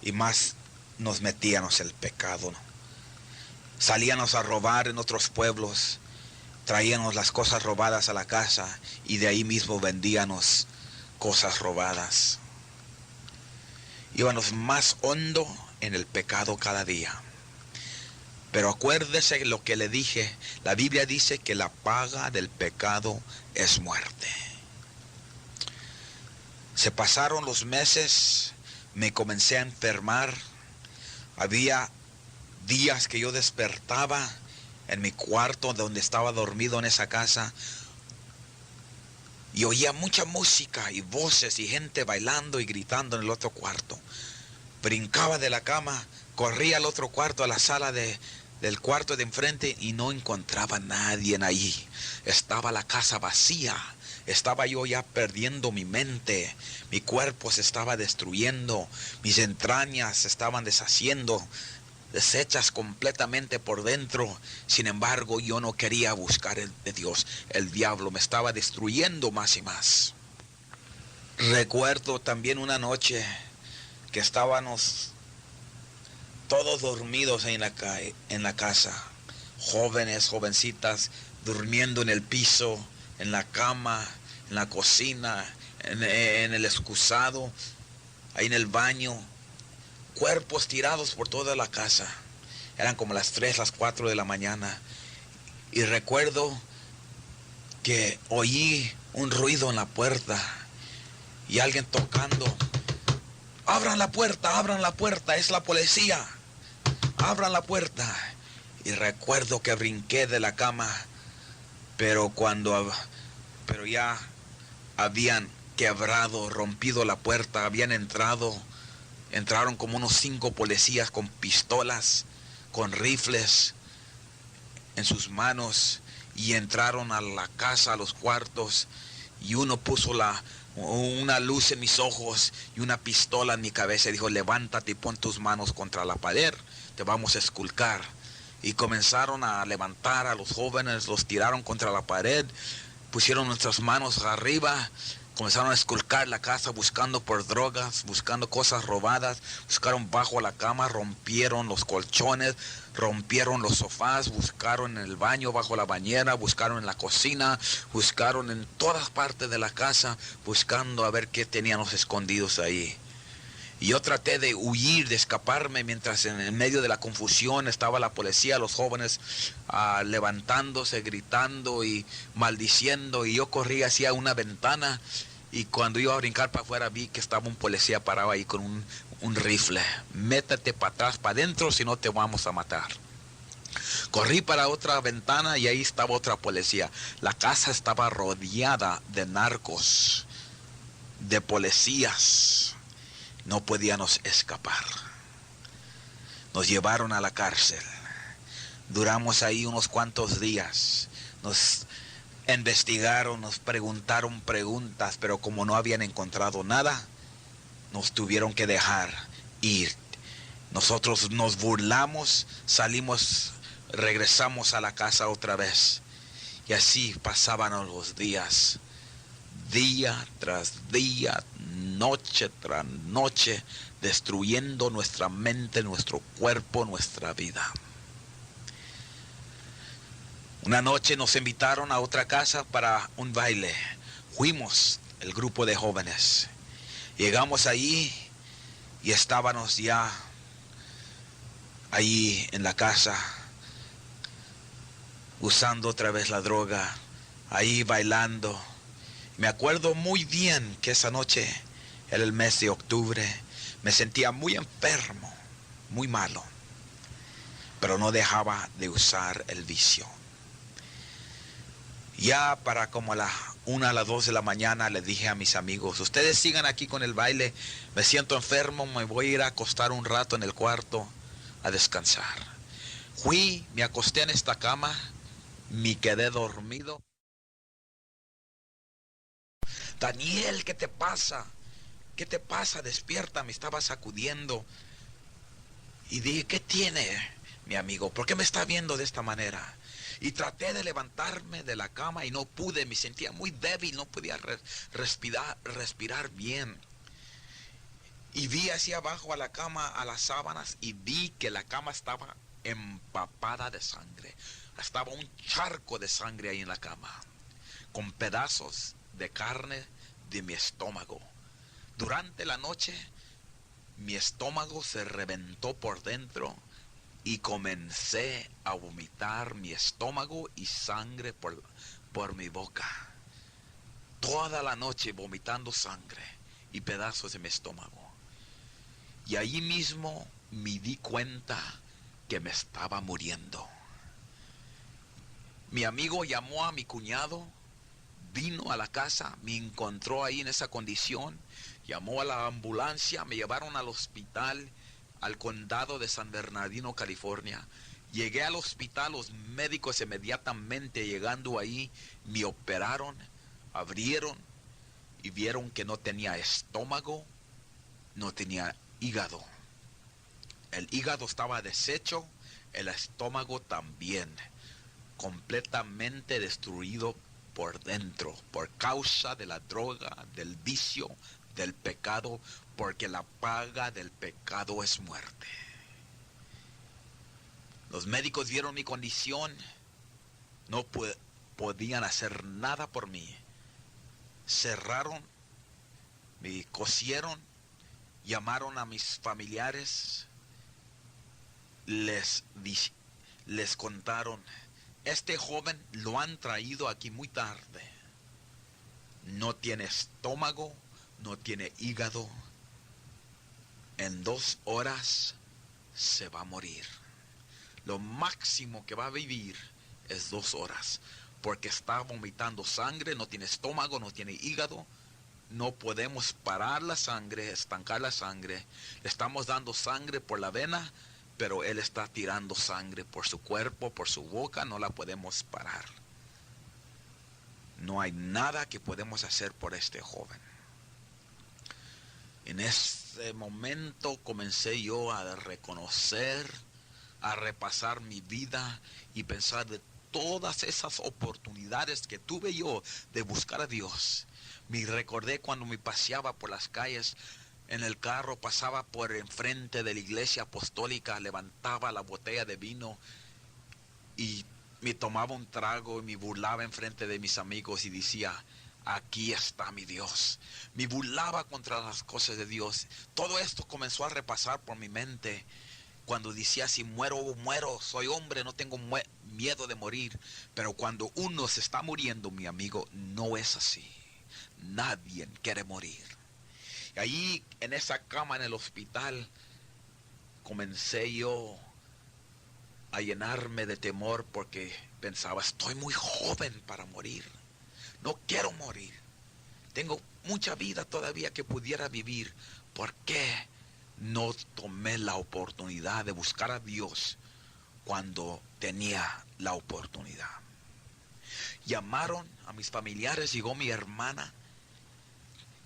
y más nos metíamos el pecado, ¿no? Salíamos a robar en otros pueblos, traíamos las cosas robadas a la casa y de ahí mismo vendíamos cosas robadas. Íbamos más hondo en el pecado cada día. Pero acuérdese lo que le dije, la Biblia dice que la paga del pecado es muerte. Se pasaron los meses, me comencé a enfermar. Había días que yo despertaba en mi cuarto donde estaba dormido en esa casa y oía mucha música y voces y gente bailando y gritando en el otro cuarto. Brincaba de la cama, corría al otro cuarto, a la sala del cuarto de enfrente y no encontraba a nadie ahí. Estaba la casa vacía. Estaba yo ya perdiendo mi mente, mi cuerpo se estaba destruyendo, mis entrañas se estaban deshaciendo, deshechas completamente por dentro. Sin embargo, yo no quería buscar de Dios. El diablo me estaba destruyendo más y más. Recuerdo también una noche que estábamos todos dormidos en la casa, jóvenes, jovencitas, durmiendo en el piso, en la cama, en la cocina, en el excusado, ahí en el baño, cuerpos tirados por toda la casa. Eran como las 3, las 4 de la mañana. Y recuerdo que oí un ruido en la puerta y alguien tocando. abran la puerta, es la policía, abran la puerta. Y recuerdo que brinqué de la cama, pero ya habían quebrado, rompido la puerta, entraron como unos 5 policías con pistolas, con rifles en sus manos, y entraron a la casa, a los cuartos, y uno puso una luz en mis ojos y una pistola en mi cabeza y dijo: levántate y pon tus manos contra la pared, te vamos a esculcar. Y comenzaron a levantar a los jóvenes, los tiraron contra la pared, pusieron nuestras manos arriba, comenzaron a esculcar la casa buscando por drogas, buscando cosas robadas, buscaron bajo la cama, rompieron los colchones, rompieron los sofás, buscaron en el baño, bajo la bañera, buscaron en la cocina, buscaron en todas partes de la casa, buscando a ver qué teníamos escondidos ahí. Y yo traté de huir, de escaparme, mientras en el medio de la confusión estaba la policía, los jóvenes levantándose, gritando y maldiciendo, y yo corrí hacia una ventana, y cuando iba a brincar para afuera vi que estaba un policía parado ahí con un rifle. Métete para atrás, para adentro, si no te vamos a matar. Corrí para otra ventana y ahí estaba otra policía. La casa estaba rodeada de narcos, de policías. No podíamos escapar. Nos llevaron a la cárcel. Duramos ahí unos cuantos días. Nos investigaron, nos preguntaron preguntas, pero como no habían encontrado nada, nos tuvieron que dejar ir. Nosotros nos burlamos, salimos, regresamos a la casa otra vez. Y así pasaban los días, día tras día, noche tras noche, destruyendo nuestra mente, nuestro cuerpo, nuestra vida. Una noche nos invitaron a otra casa para un baile. Fuimos, el grupo de jóvenes. Llegamos allí y estábamos ya ahí en la casa, usando otra vez la droga, ahí bailando. Me acuerdo muy bien que esa noche era el mes de octubre. Me sentía muy enfermo, muy malo, pero no dejaba de usar el vicio. Ya para como a la 1, a las 2 de la mañana le dije a mis amigos: ustedes sigan aquí con el baile, me siento enfermo, me voy a ir a acostar un rato en el cuarto a descansar. Fui, me acosté en esta cama, me quedé dormido. Daniel, ¿qué te pasa? ¿Qué te pasa? Despierta, me estaba sacudiendo. Y dije: ¿qué tiene, mi amigo? ¿Por qué me está viendo de esta manera? Y traté de levantarme de la cama y no pude, me sentía muy débil, no podía respirar bien. Y vi hacia abajo a la cama, a las sábanas, y vi que la cama estaba empapada de sangre. Estaba un charco de sangre ahí en la cama, con pedazos de carne de mi estómago. Durante la noche, mi estómago se reventó por dentro y comencé a vomitar mi estómago y sangre por mi boca. Toda la noche vomitando sangre y pedazos de mi estómago. Y allí mismo me di cuenta que me estaba muriendo. Mi amigo llamó a mi cuñado, vino a la casa, me encontró ahí en esa condición, llamó a la ambulancia, me llevaron al hospital, al condado de San Bernardino, California. Llegué al hospital, los médicos inmediatamente llegando ahí, me operaron, abrieron y vieron que no tenía estómago, no tenía hígado. El hígado estaba deshecho, el estómago también, completamente destruido por dentro, por causa de la droga, del vicio, del pecado, porque la paga del pecado es muerte. Los médicos vieron mi condición, no podían hacer nada por mí. Cerraron, me cosieron, llamaron a mis familiares, les contaron: este joven lo han traído aquí muy tarde. No tiene estómago, no tiene hígado. En 2 horas se va a morir. Lo máximo que va a vivir es 2 horas, porque está vomitando sangre, no tiene estómago, no tiene hígado. No podemos parar la sangre, estancar la sangre. Le estamos dando sangre por la vena, pero él está tirando sangre por su cuerpo, por su boca, no la podemos parar. No hay nada que podemos hacer por este joven. En ese momento comencé yo a reconocer, a repasar mi vida y pensar de todas esas oportunidades que tuve yo de buscar a Dios. Me recordé cuando me paseaba por las calles en el carro, pasaba por enfrente de la iglesia apostólica, levantaba la botella de vino y me tomaba un trago y me burlaba enfrente de mis amigos y decía: aquí está mi Dios. Me burlaba contra las cosas de Dios. Todo esto comenzó a repasar por mi mente cuando decía: si muero, muero, soy hombre, no tengo miedo de morir. Pero cuando uno se está muriendo, mi amigo, no es así. Nadie quiere morir. Y ahí en esa cama en el hospital comencé yo a llenarme de temor, porque pensaba: estoy muy joven para morir. No quiero morir. Tengo mucha vida todavía que pudiera vivir. ¿Por qué no tomé la oportunidad de buscar a Dios cuando tenía la oportunidad? Llamaron a mis familiares, llegó mi hermana,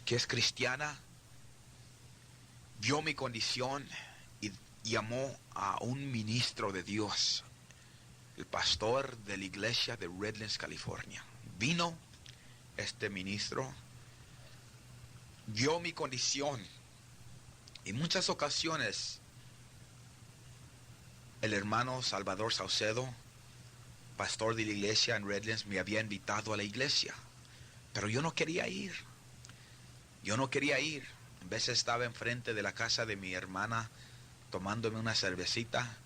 que es cristiana, vio mi condición y llamó a un ministro de Dios, el pastor de la iglesia de Redlands, California. Vino este ministro, vio mi condición. En muchas ocasiones el hermano Salvador Saucedo, pastor de la iglesia en Redlands, me había invitado a la iglesia, pero yo no quería ir. En veces estaba enfrente de la casa de mi hermana tomándome una cervecita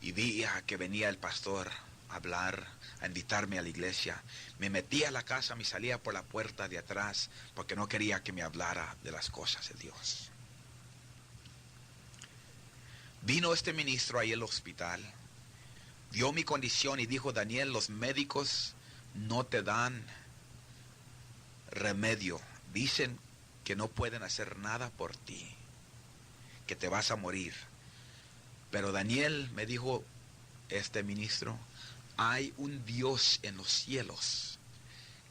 y veía que venía el pastor a hablar, a invitarme a la iglesia. Me metía a la casa, me salía por la puerta de atrás porque no quería que me hablara de las cosas de Dios. Vino este ministro ahí al hospital, vio mi condición y dijo: Daniel, los médicos no te dan remedio. Dicen que no pueden hacer nada por ti, que te vas a morir. Pero Daniel, me dijo este ministro, hay un Dios en los cielos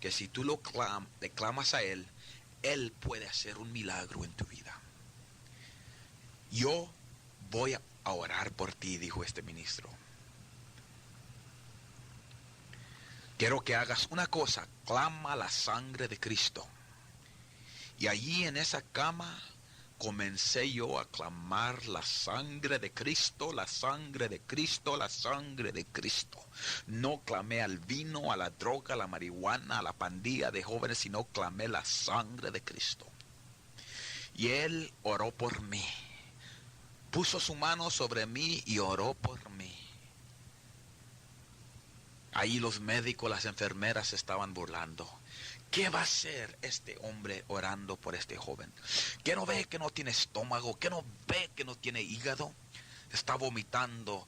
que si tú le clamas a Él, Él puede hacer un milagro en tu vida. Yo voy a orar por ti, dijo este ministro. quiero que hagas una cosa, clama la sangre de Cristo. Y allí en esa cama comencé yo a clamar la sangre de Cristo, la sangre de Cristo, la sangre de Cristo. No clamé al vino, a la droga, a la marihuana, a la pandilla de jóvenes, sino clamé la sangre de Cristo. Y Él oró por mí. Puso su mano sobre mí y oró por mí. Ahí los médicos, las enfermeras se estaban burlando. ¿Qué va a hacer este hombre orando por este joven? ¿Qué no ve que no tiene estómago? ¿Qué no ve que no tiene hígado? Está vomitando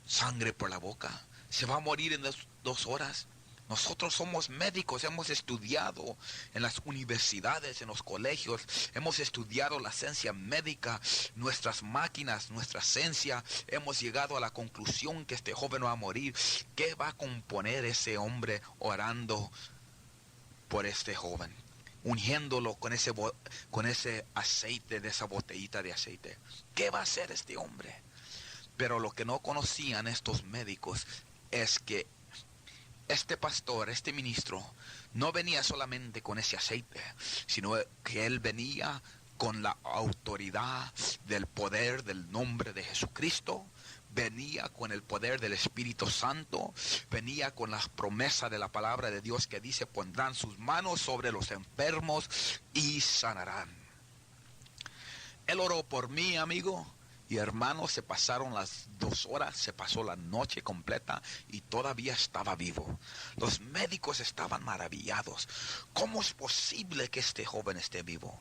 sangre por la boca. Se va a morir en 2 horas. Nosotros somos médicos, hemos estudiado en las universidades, en los colegios, hemos estudiado la ciencia médica, nuestras máquinas, nuestra ciencia, hemos llegado a la conclusión que este joven va a morir. ¿Qué va a componer ese hombre orando por este joven, ungiéndolo con ese aceite, de esa botellita de aceite? ¿Qué va a hacer este hombre? Pero lo que no conocían estos médicos es que este pastor, este ministro, no venía solamente con ese aceite, sino que él venía con la autoridad del poder del nombre de Jesucristo. Venía con el poder del Espíritu Santo, venía con las promesas de la palabra de Dios que dice: pondrán sus manos sobre los enfermos y sanarán. Él oró por mí, amigo y hermano. Se pasaron las 2 horas, se pasó la noche completa y todavía estaba vivo. Los médicos estaban maravillados. ¿Cómo es posible que este joven esté vivo?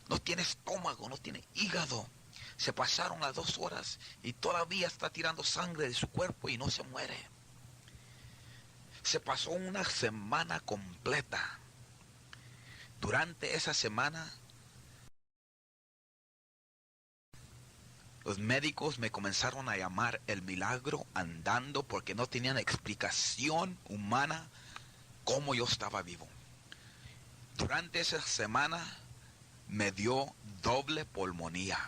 No tiene estómago, no tiene hígado. Se pasaron las 2 horas y todavía está tirando sangre de su cuerpo y no se muere. Se pasó una semana completa. Durante esa semana, los médicos me comenzaron a llamar el milagro andando, porque no tenían explicación humana cómo yo estaba vivo. Durante esa semana me dio doble pulmonía.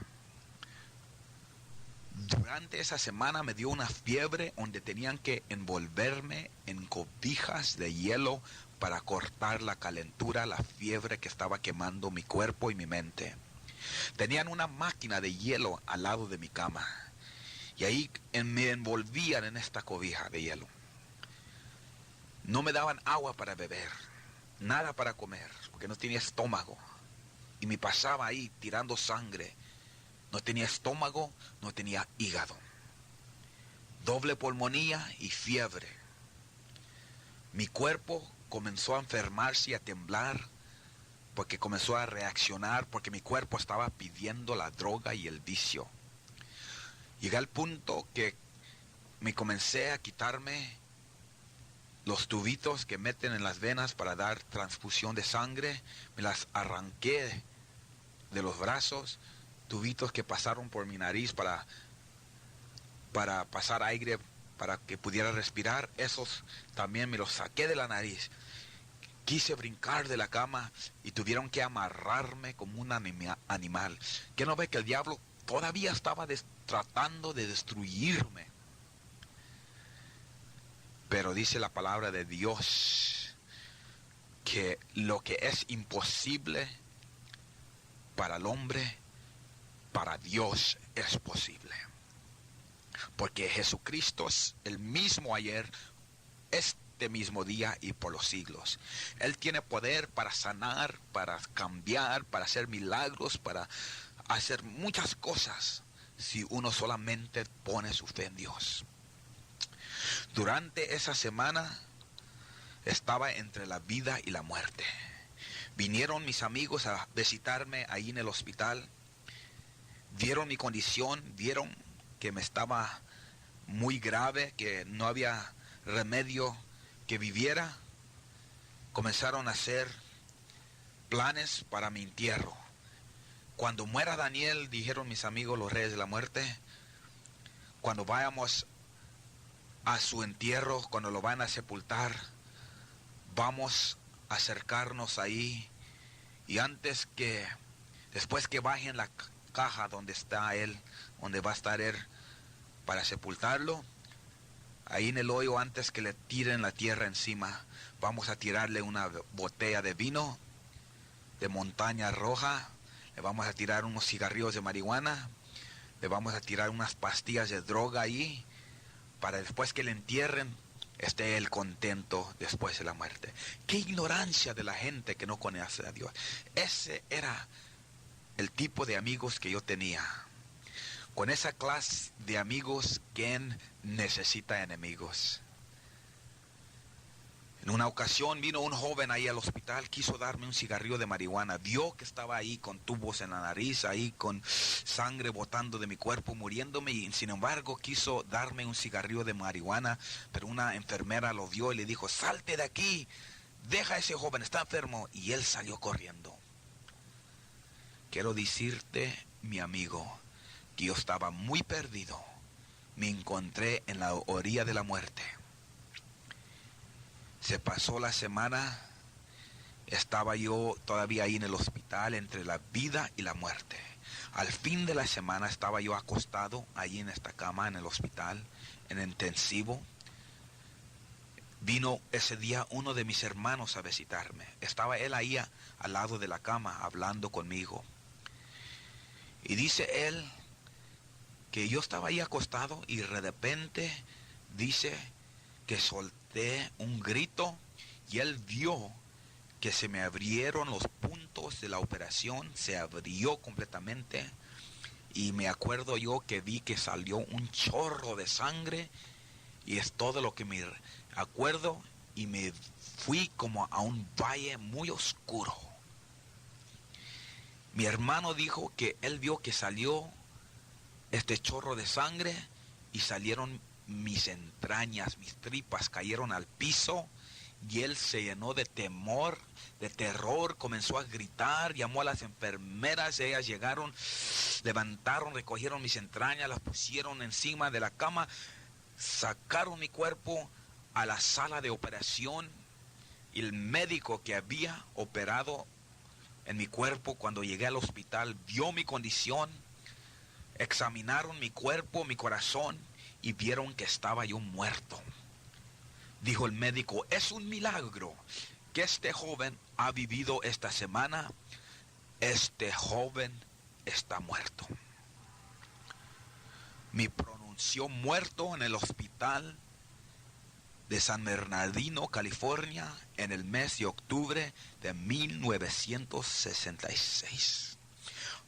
Durante esa semana me dio una fiebre donde tenían que envolverme en cobijas de hielo para cortar la calentura, la fiebre que estaba quemando mi cuerpo y mi mente. Tenían una máquina de hielo al lado de mi cama y ahí me envolvían en esta cobija de hielo. No me daban agua para beber, nada para comer, porque no tenía estómago. Y me pasaba ahí tirando sangre. No tenía estómago, no tenía hígado. Doble pulmonía y fiebre. Mi cuerpo comenzó a enfermarse y a temblar, porque comenzó a reaccionar, porque mi cuerpo estaba pidiendo la droga y el vicio. Llegué al punto que me comencé a quitarme los tubitos que meten en las venas para dar transfusión de sangre. Me las arranqué de los brazos, tubitos que pasaron por mi nariz para pasar aire, para que pudiera respirar. Esos también me los saqué de la nariz. Quise brincar de la cama y tuvieron que amarrarme como un animal. ¿Qué no ve que el diablo todavía estaba tratando de destruirme? Pero dice la palabra de Dios que lo que es imposible para el hombre, para Dios es posible. Porque Jesucristo es el mismo ayer, este mismo día y por los siglos. Él tiene poder para sanar, para cambiar, para hacer milagros, para hacer muchas cosas, si uno solamente pone su fe en Dios. Durante esa semana estaba entre la vida y la muerte. Vinieron mis amigos a visitarme ahí en el hospital. Vieron mi condición, vieron que me estaba muy grave, que no había remedio que viviera. Comenzaron a hacer planes para mi entierro. Cuando muera Daniel, dijeron mis amigos los reyes de la muerte, cuando vayamos a su entierro, cuando lo van a sepultar, vamos a acercarnos ahí y después que bajen la caja donde está él, donde va a estar él para sepultarlo, Ahí en el hoyo, antes que le tiren la tierra encima, vamos a tirarle una botella de vino de Montaña Roja, le vamos a tirar unos cigarrillos de marihuana, le vamos a tirar unas pastillas de droga ahí, para después que le entierren, esté él contento después de la muerte. Qué ignorancia de la gente que no conoce a Dios. Ese era el tipo de amigos que yo tenía. Con esa clase de amigos, ¿quién necesita enemigos? En una ocasión vino un joven ahí al hospital, quiso darme un cigarrillo de marihuana, vio que estaba ahí con tubos en la nariz, ahí con sangre botando de mi cuerpo, muriéndome, y sin embargo quiso darme un cigarrillo de marihuana, pero una enfermera lo vio y le dijo: salte de aquí, deja a ese joven, está enfermo, y él salió corriendo. Quiero decirte, mi amigo, que yo estaba muy perdido, me encontré en la orilla de la muerte. Se pasó la semana, estaba yo todavía ahí en el hospital entre la vida y la muerte. Al fin de la semana estaba yo acostado ahí en esta cama en el hospital, en intensivo. Vino ese día uno de mis hermanos a visitarme. Estaba él ahí al lado de la cama hablando conmigo. Y dice él que yo estaba ahí acostado y de repente dice que solté un grito y él vio que se me abrieron los puntos de la operación, se abrió completamente, y me acuerdo yo que vi que salió un chorro de sangre, y es todo lo que me acuerdo, y me fui como a un valle muy oscuro. Mi hermano dijo que él vio que salió este chorro de sangre y salieron mis entrañas, mis tripas cayeron al piso, y él se llenó de temor, de terror, comenzó a gritar, llamó a las enfermeras, ellas llegaron, levantaron, recogieron mis entrañas, las pusieron encima de la cama, sacaron mi cuerpo a la sala de operación, y el médico que había operado en mi cuerpo cuando llegué al hospital vio mi condición, examinaron mi cuerpo, mi corazón, y vieron que estaba yo muerto. Dijo el médico: es un milagro que este joven ha vivido esta semana. Este joven está muerto. Me pronunció muerto en el hospital de San Bernardino, California, en el mes de octubre de 1966.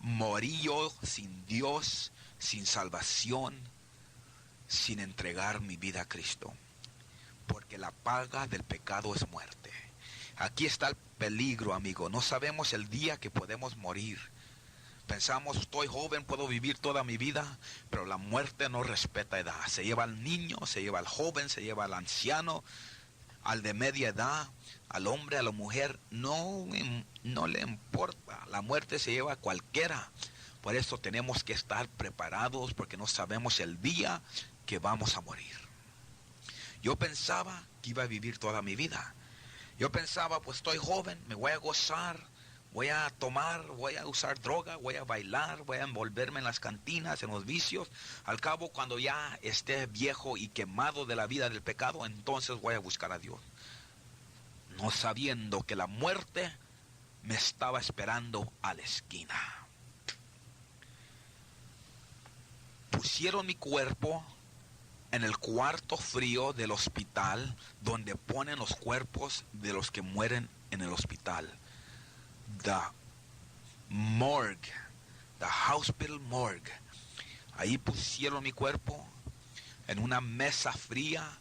Morí yo sin Dios, sin salvación, sin entregar mi vida a Cristo, porque la paga del pecado es muerte. Aquí está el peligro, amigo. No sabemos el día que podemos morir. Pensamos: estoy joven, puedo vivir toda mi vida, pero la muerte no respeta edad. Se lleva al niño, se lleva al joven, se lleva al anciano, al de media edad, al hombre, a la mujer. No le importa. La muerte se lleva a cualquiera. Por eso tenemos que estar preparados, porque no sabemos el día que vamos a morir. Yo pensaba que iba a vivir toda mi vida. Yo pensaba: pues estoy joven, me voy a gozar, voy a tomar, voy a usar droga, voy a bailar, voy a envolverme en las cantinas, en los vicios. Al cabo, cuando ya esté viejo y quemado de la vida del pecado, entonces voy a buscar a Dios. No sabiendo que la muerte me estaba esperando a la esquina. Pusieron mi cuerpo en el cuarto frío del hospital, donde ponen los cuerpos de los que mueren en el hospital. The morgue, the hospital morgue. Ahí pusieron mi cuerpo en una mesa fría,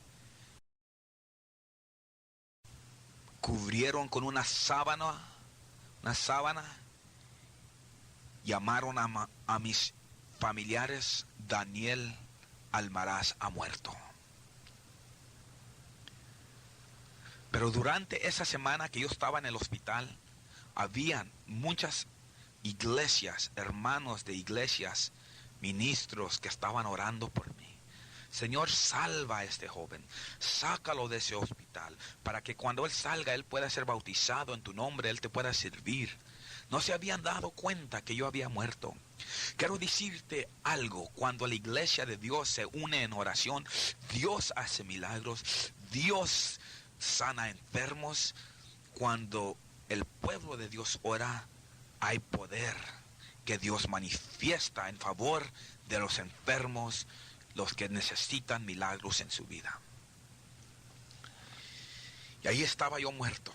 cubrieron con una sábana, llamaron a mis familiares: Daniel Almaraz ha muerto. Pero durante esa semana que yo estaba en el hospital, habían muchas iglesias, hermanos de iglesias, ministros que estaban orando por mí. Señor, salva a este joven, sácalo de ese hospital, para que cuando él salga, él pueda ser bautizado en tu nombre, él te pueda servir. No se habían dado cuenta que yo había muerto. Quiero decirte algo: cuando la iglesia de Dios se une en oración, Dios hace milagros, Dios sana enfermos. Cuando el pueblo de Dios ora, hay poder que Dios manifiesta en favor de los enfermos, los que necesitan milagros en su vida. Y ahí estaba yo muerto.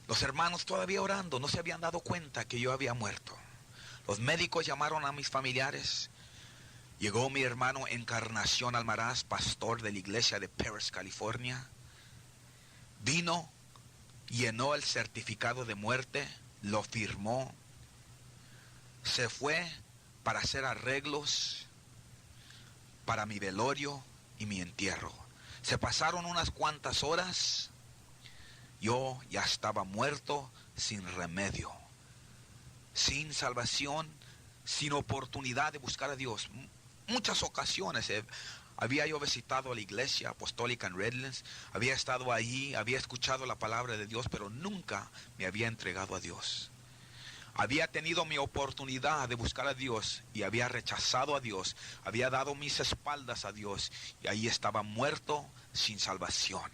Los hermanos todavía orando, no se habían dado cuenta que yo había muerto. Los médicos llamaron a mis familiares. Llegó mi hermano Encarnación Almaraz, pastor de la iglesia de Perris, California. Vino, llenó el certificado de muerte, lo firmó. Se fue para hacer arreglos para mi velorio y mi entierro. Se pasaron unas cuantas horas. Yo ya estaba muerto, sin remedio, sin salvación, sin oportunidad de buscar a Dios. Muchas ocasiones había yo visitado la iglesia apostólica en Redlands, había estado allí, había escuchado la palabra de Dios, pero nunca me había entregado a Dios. Había tenido mi oportunidad de buscar a Dios y había rechazado a Dios, había dado mis espaldas a Dios y ahí estaba muerto sin salvación.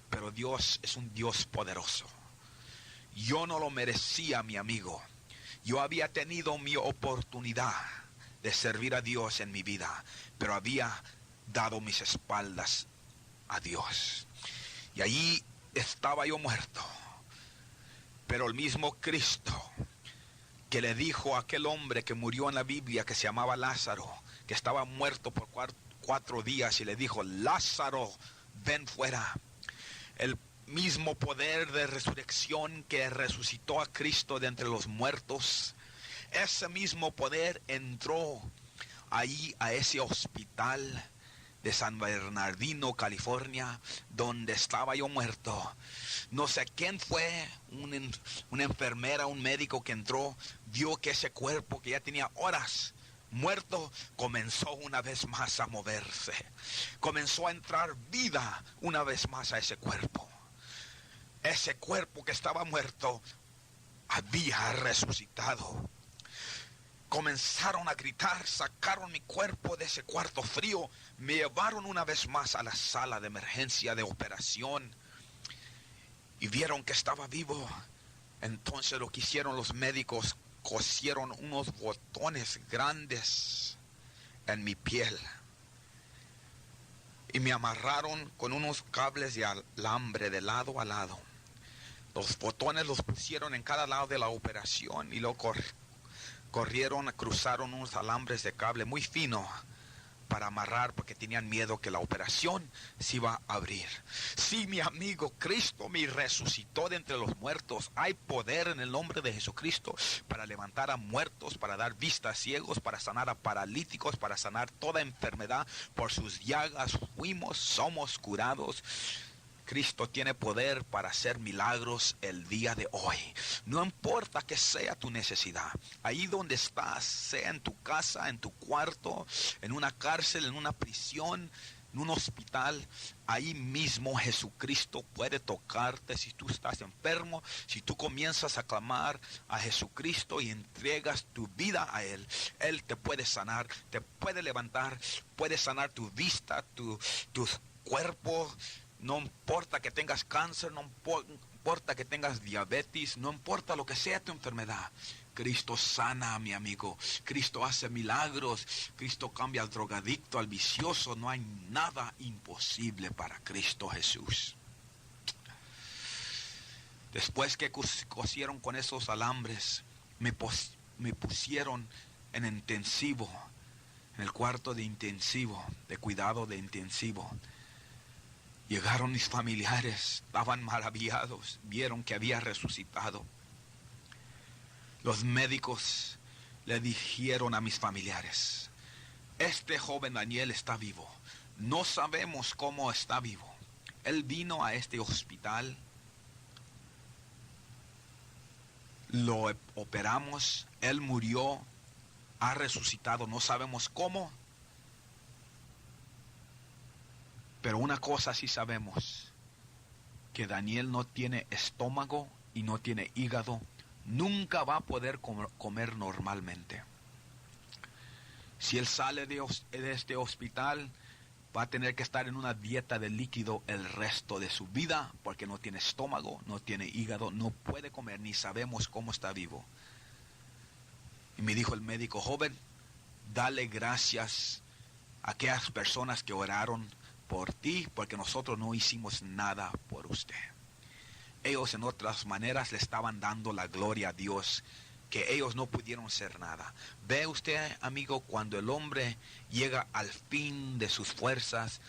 Pero Dios es un Dios poderoso. Yo no lo merecía, mi amigo. Yo había tenido mi oportunidad de servir a Dios en mi vida, pero había dado mis espaldas a Dios. Y allí estaba yo muerto. Pero el mismo Cristo que le dijo a aquel hombre que murió en la Biblia, que se llamaba Lázaro, que estaba muerto por 4 días, y le dijo: Lázaro, ven fuera. El mismo poder de resurrección que resucitó a Cristo de entre los muertos, ese mismo poder entró ahí a ese hospital de San Bernardino, California, donde estaba yo muerto. No sé quién fue, una enfermera, un médico que entró, vio que ese cuerpo que ya tenía horas muerto, comenzó una vez más a moverse. Comenzó a entrar vida una vez más a ese cuerpo. Ese cuerpo que estaba muerto había resucitado. Comenzaron a gritar, sacaron mi cuerpo de ese cuarto frío, me llevaron una vez más a la sala de emergencia de operación y vieron que estaba vivo. Entonces lo que hicieron los médicos: cosieron unos botones grandes en mi piel y me amarraron con unos cables de alambre de lado a lado. Los botones los pusieron en cada lado de la operación y lo cruzaron unos alambres de cable muy fino para amarrar, porque tenían miedo que la operación se iba a abrir. Sí, mi amigo, Cristo me resucitó de entre los muertos. Hay poder en el nombre de Jesucristo para levantar a muertos, para dar vista a ciegos, para sanar a paralíticos, para sanar toda enfermedad. Por sus llagas somos curados. Cristo tiene poder para hacer milagros el día de hoy. No importa que sea tu necesidad, ahí donde estás, sea en tu casa, en tu cuarto, en una cárcel, en una prisión, en un hospital, ahí mismo Jesucristo puede tocarte. Si tú estás enfermo, si tú comienzas a clamar a Jesucristo y entregas tu vida a Él, Él te puede sanar, te puede levantar, puede sanar tu vista, tu cuerpo. No importa que tengas cáncer, no importa que tengas diabetes, no importa lo que sea tu enfermedad. Cristo sana, mi amigo. Cristo hace milagros. Cristo cambia al drogadicto, al vicioso. No hay nada imposible para Cristo Jesús. Después que cosieron con esos alambres, me pusieron en intensivo, en el cuarto de intensivo, de cuidado de intensivo. Llegaron mis familiares, estaban maravillados, vieron que había resucitado. Los médicos le dijeron a mis familiares: este joven Daniel está vivo. No sabemos cómo está vivo. Él vino a este hospital, lo operamos, él murió, ha resucitado, no sabemos cómo. Pero una cosa sí sabemos: que Daniel no tiene estómago y no tiene hígado, nunca va a poder comer normalmente. Si él sale de este hospital, va a tener que estar en una dieta de líquido el resto de su vida, porque no tiene estómago, no tiene hígado, no puede comer, ni sabemos cómo está vivo. Y me dijo el médico: joven, dale gracias a aquellas personas que oraron por ti, porque nosotros no hicimos nada por usted. Ellos en otras maneras le estaban dando la gloria a Dios, que ellos no pudieron hacer nada. Ve usted, amigo, cuando el hombre llega al fin de sus fuerzas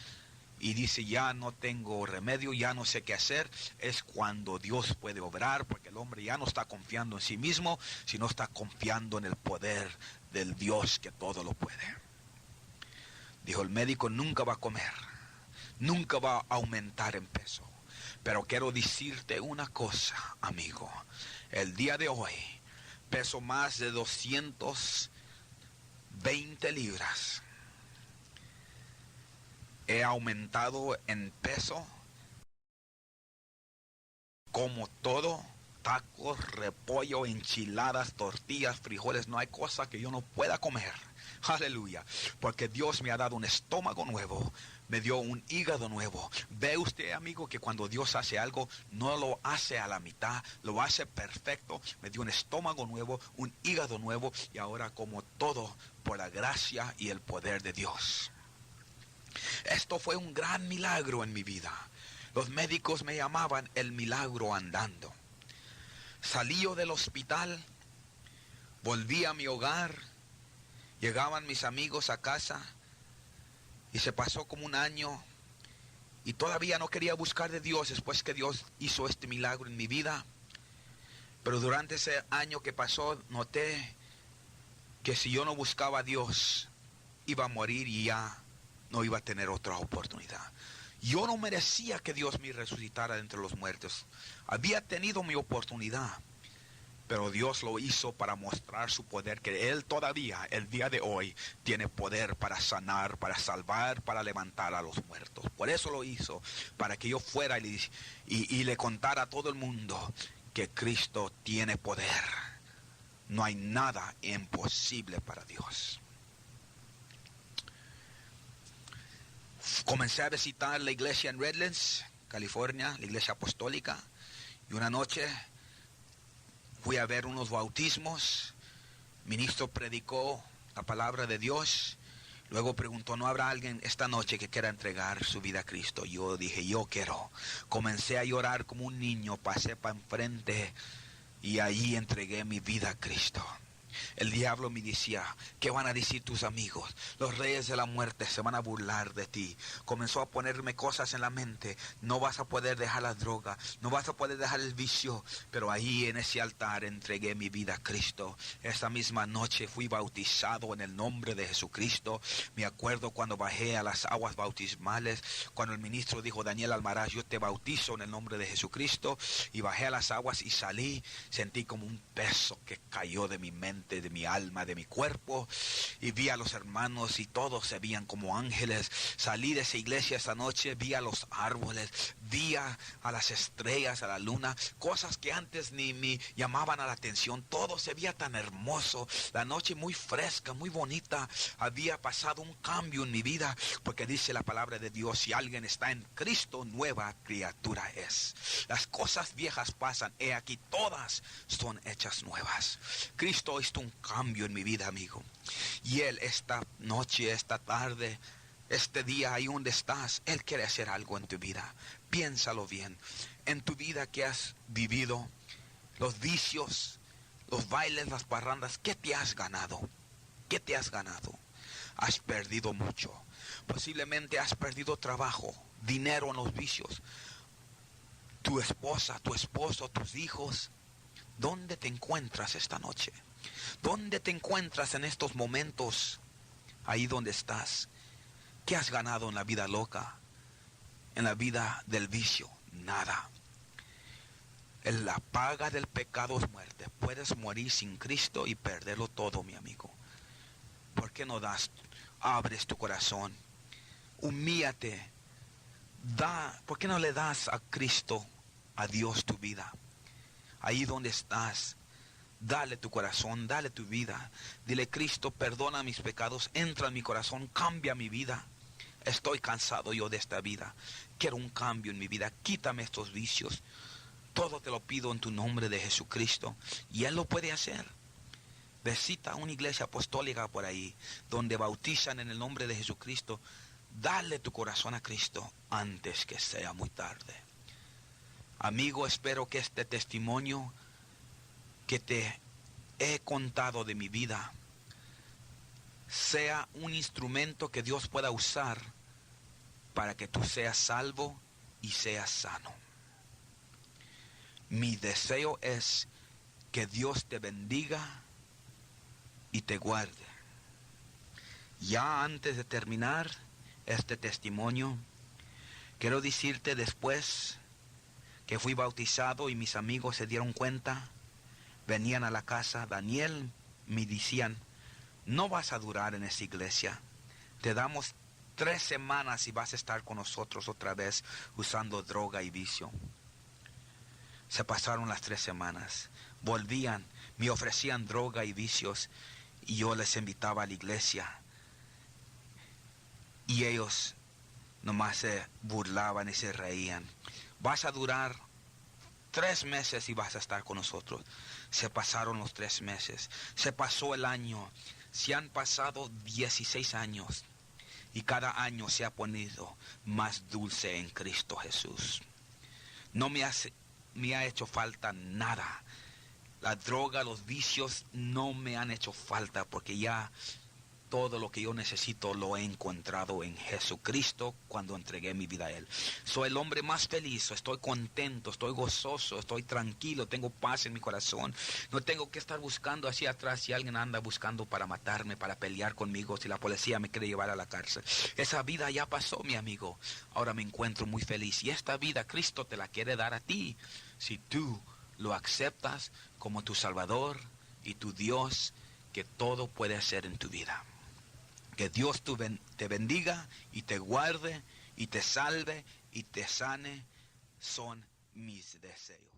y dice: ya no tengo remedio, ya no sé qué hacer, es cuando Dios puede obrar, porque el hombre ya no está confiando en sí mismo, sino está confiando en el poder del Dios que todo lo puede. Dijo el médico: nunca va a comer, nunca va a aumentar en peso. Pero quiero decirte una cosa, amigo. El día de hoy peso más de 220 libras. He aumentado en peso. Como todo: tacos, repollo, enchiladas, tortillas, frijoles. No hay cosa que yo no pueda comer. Aleluya. Porque Dios me ha dado un estómago nuevo, me dio un hígado nuevo. Ve usted, amigo, que cuando Dios hace algo, no lo hace a la mitad, lo hace perfecto. Me dio un estómago nuevo, un hígado nuevo, y ahora como todo por la gracia y el poder de Dios. Esto fue un gran milagro en mi vida. Los médicos me llamaban el milagro andando. Salí yo del hospital, volví a mi hogar, llegaban mis amigos a casa, y se pasó como un año, y todavía no quería buscar de Dios después que Dios hizo este milagro en mi vida. Pero durante ese año que pasó, noté que si yo no buscaba a Dios, iba a morir y ya no iba a tener otra oportunidad. Yo no merecía que Dios me resucitara de entre los muertos. Había tenido mi oportunidad, pero Dios lo hizo para mostrar su poder, que Él todavía, el día de hoy, tiene poder para sanar, para salvar, para levantar a los muertos. Por eso lo hizo, para que yo fuera y le contara a todo el mundo que Cristo tiene poder. No hay nada imposible para Dios. Comencé a visitar la iglesia en Redlands, California, la iglesia apostólica, y una noche fui a ver unos bautismos. El ministro predicó la palabra de Dios. Luego preguntó: ¿no habrá alguien esta noche que quiera entregar su vida a Cristo? Yo dije: yo quiero. Comencé a llorar como un niño, pasé para enfrente y allí entregué mi vida a Cristo. El diablo me decía: ¿qué van a decir tus amigos? Los reyes de la muerte se van a burlar de ti. Comenzó a ponerme cosas en la mente: no vas a poder dejar la droga, no vas a poder dejar el vicio. Pero ahí en ese altar entregué mi vida a Cristo. Esa misma noche fui bautizado en el nombre de Jesucristo. Me acuerdo cuando bajé a las aguas bautismales, cuando el ministro dijo: Daniel Almaraz, yo te bautizo en el nombre de Jesucristo. Y bajé a las aguas y salí. Sentí como un peso que cayó de mi mente, de mi alma, de mi cuerpo, y vi a los hermanos y todos se veían como ángeles. Salí de esa iglesia esa noche, vi a los árboles, vi a las estrellas, a la luna, cosas que antes ni me llamaban a la atención. Todo se veía tan hermoso, la noche muy fresca, muy bonita. Había pasado un cambio en mi vida, porque dice la palabra de Dios: si alguien está en Cristo, nueva criatura es. Las cosas viejas pasan, he aquí todas son hechas nuevas. Cristo hizo un cambio en mi vida, amigo. Y Él esta noche, esta tarde, este día, ahí donde estás, Él quiere hacer algo en tu vida. Piénsalo bien. En tu vida que has vivido, los vicios, los bailes, las parrandas, ¿qué te has ganado? ¿Qué te has ganado? Has perdido mucho. Posiblemente has perdido trabajo, dinero en los vicios. Tu esposa, tu esposo, tus hijos. ¿Dónde te encuentras esta noche? ¿Dónde te encuentras en estos momentos? Ahí donde estás. ¿Qué has ganado en la vida loca? En la vida del vicio. Nada. La paga del pecado es muerte. Puedes morir sin Cristo y perderlo todo, mi amigo. ¿Por qué no abres tu corazón? Humíllate. ¿Por qué no le das a Cristo, a Dios, tu vida? Ahí donde estás, Dale tu corazón, dale tu vida. Dile: Cristo, perdona mis pecados, entra en mi corazón, cambia mi vida. Estoy cansado yo de esta vida. Quiero un cambio en mi vida. Quítame estos vicios. Todo te lo pido en tu nombre de Jesucristo. Y Él lo puede hacer. Visita una iglesia apostólica por ahí, donde bautizan en el nombre de Jesucristo. Dale tu corazón a Cristo antes que sea muy tarde. Amigo, espero que este testimonio que te he contado de mi vida sea un instrumento que Dios pueda usar para que tú seas salvo y seas sano. Mi deseo es que Dios te bendiga y te guarde. Ya antes de terminar este testimonio, quiero decirte, después que fui bautizado y mis amigos se dieron cuenta, venían a la casa, Daniel, me decían: no vas a durar en esa iglesia, te damos 3 semanas y vas a estar con nosotros otra vez usando droga y vicio. Se pasaron las 3 semanas, volvían, me ofrecían droga y vicios y yo les invitaba a la iglesia y ellos nomás se burlaban y se reían. Vas a durar 3 meses y vas a estar con nosotros. Se pasaron los 3 meses, se pasó el año, se han pasado 16 años y cada año se ha ponido más dulce en Cristo Jesús. No me ha hecho falta nada. La droga, los vicios no me han hecho falta, porque ya todo lo que yo necesito lo he encontrado en Jesucristo cuando entregué mi vida a Él. Soy el hombre más feliz, estoy contento, estoy gozoso, estoy tranquilo, tengo paz en mi corazón. No tengo que estar buscando hacia atrás si alguien anda buscando para matarme, para pelear conmigo, si la policía me quiere llevar a la cárcel. Esa vida ya pasó, mi amigo. Ahora me encuentro muy feliz y esta vida Cristo te la quiere dar a ti, si tú lo aceptas como tu Salvador y tu Dios, que todo puede hacer en tu vida. Que Dios te bendiga y te guarde y te salve y te sane, son mis deseos.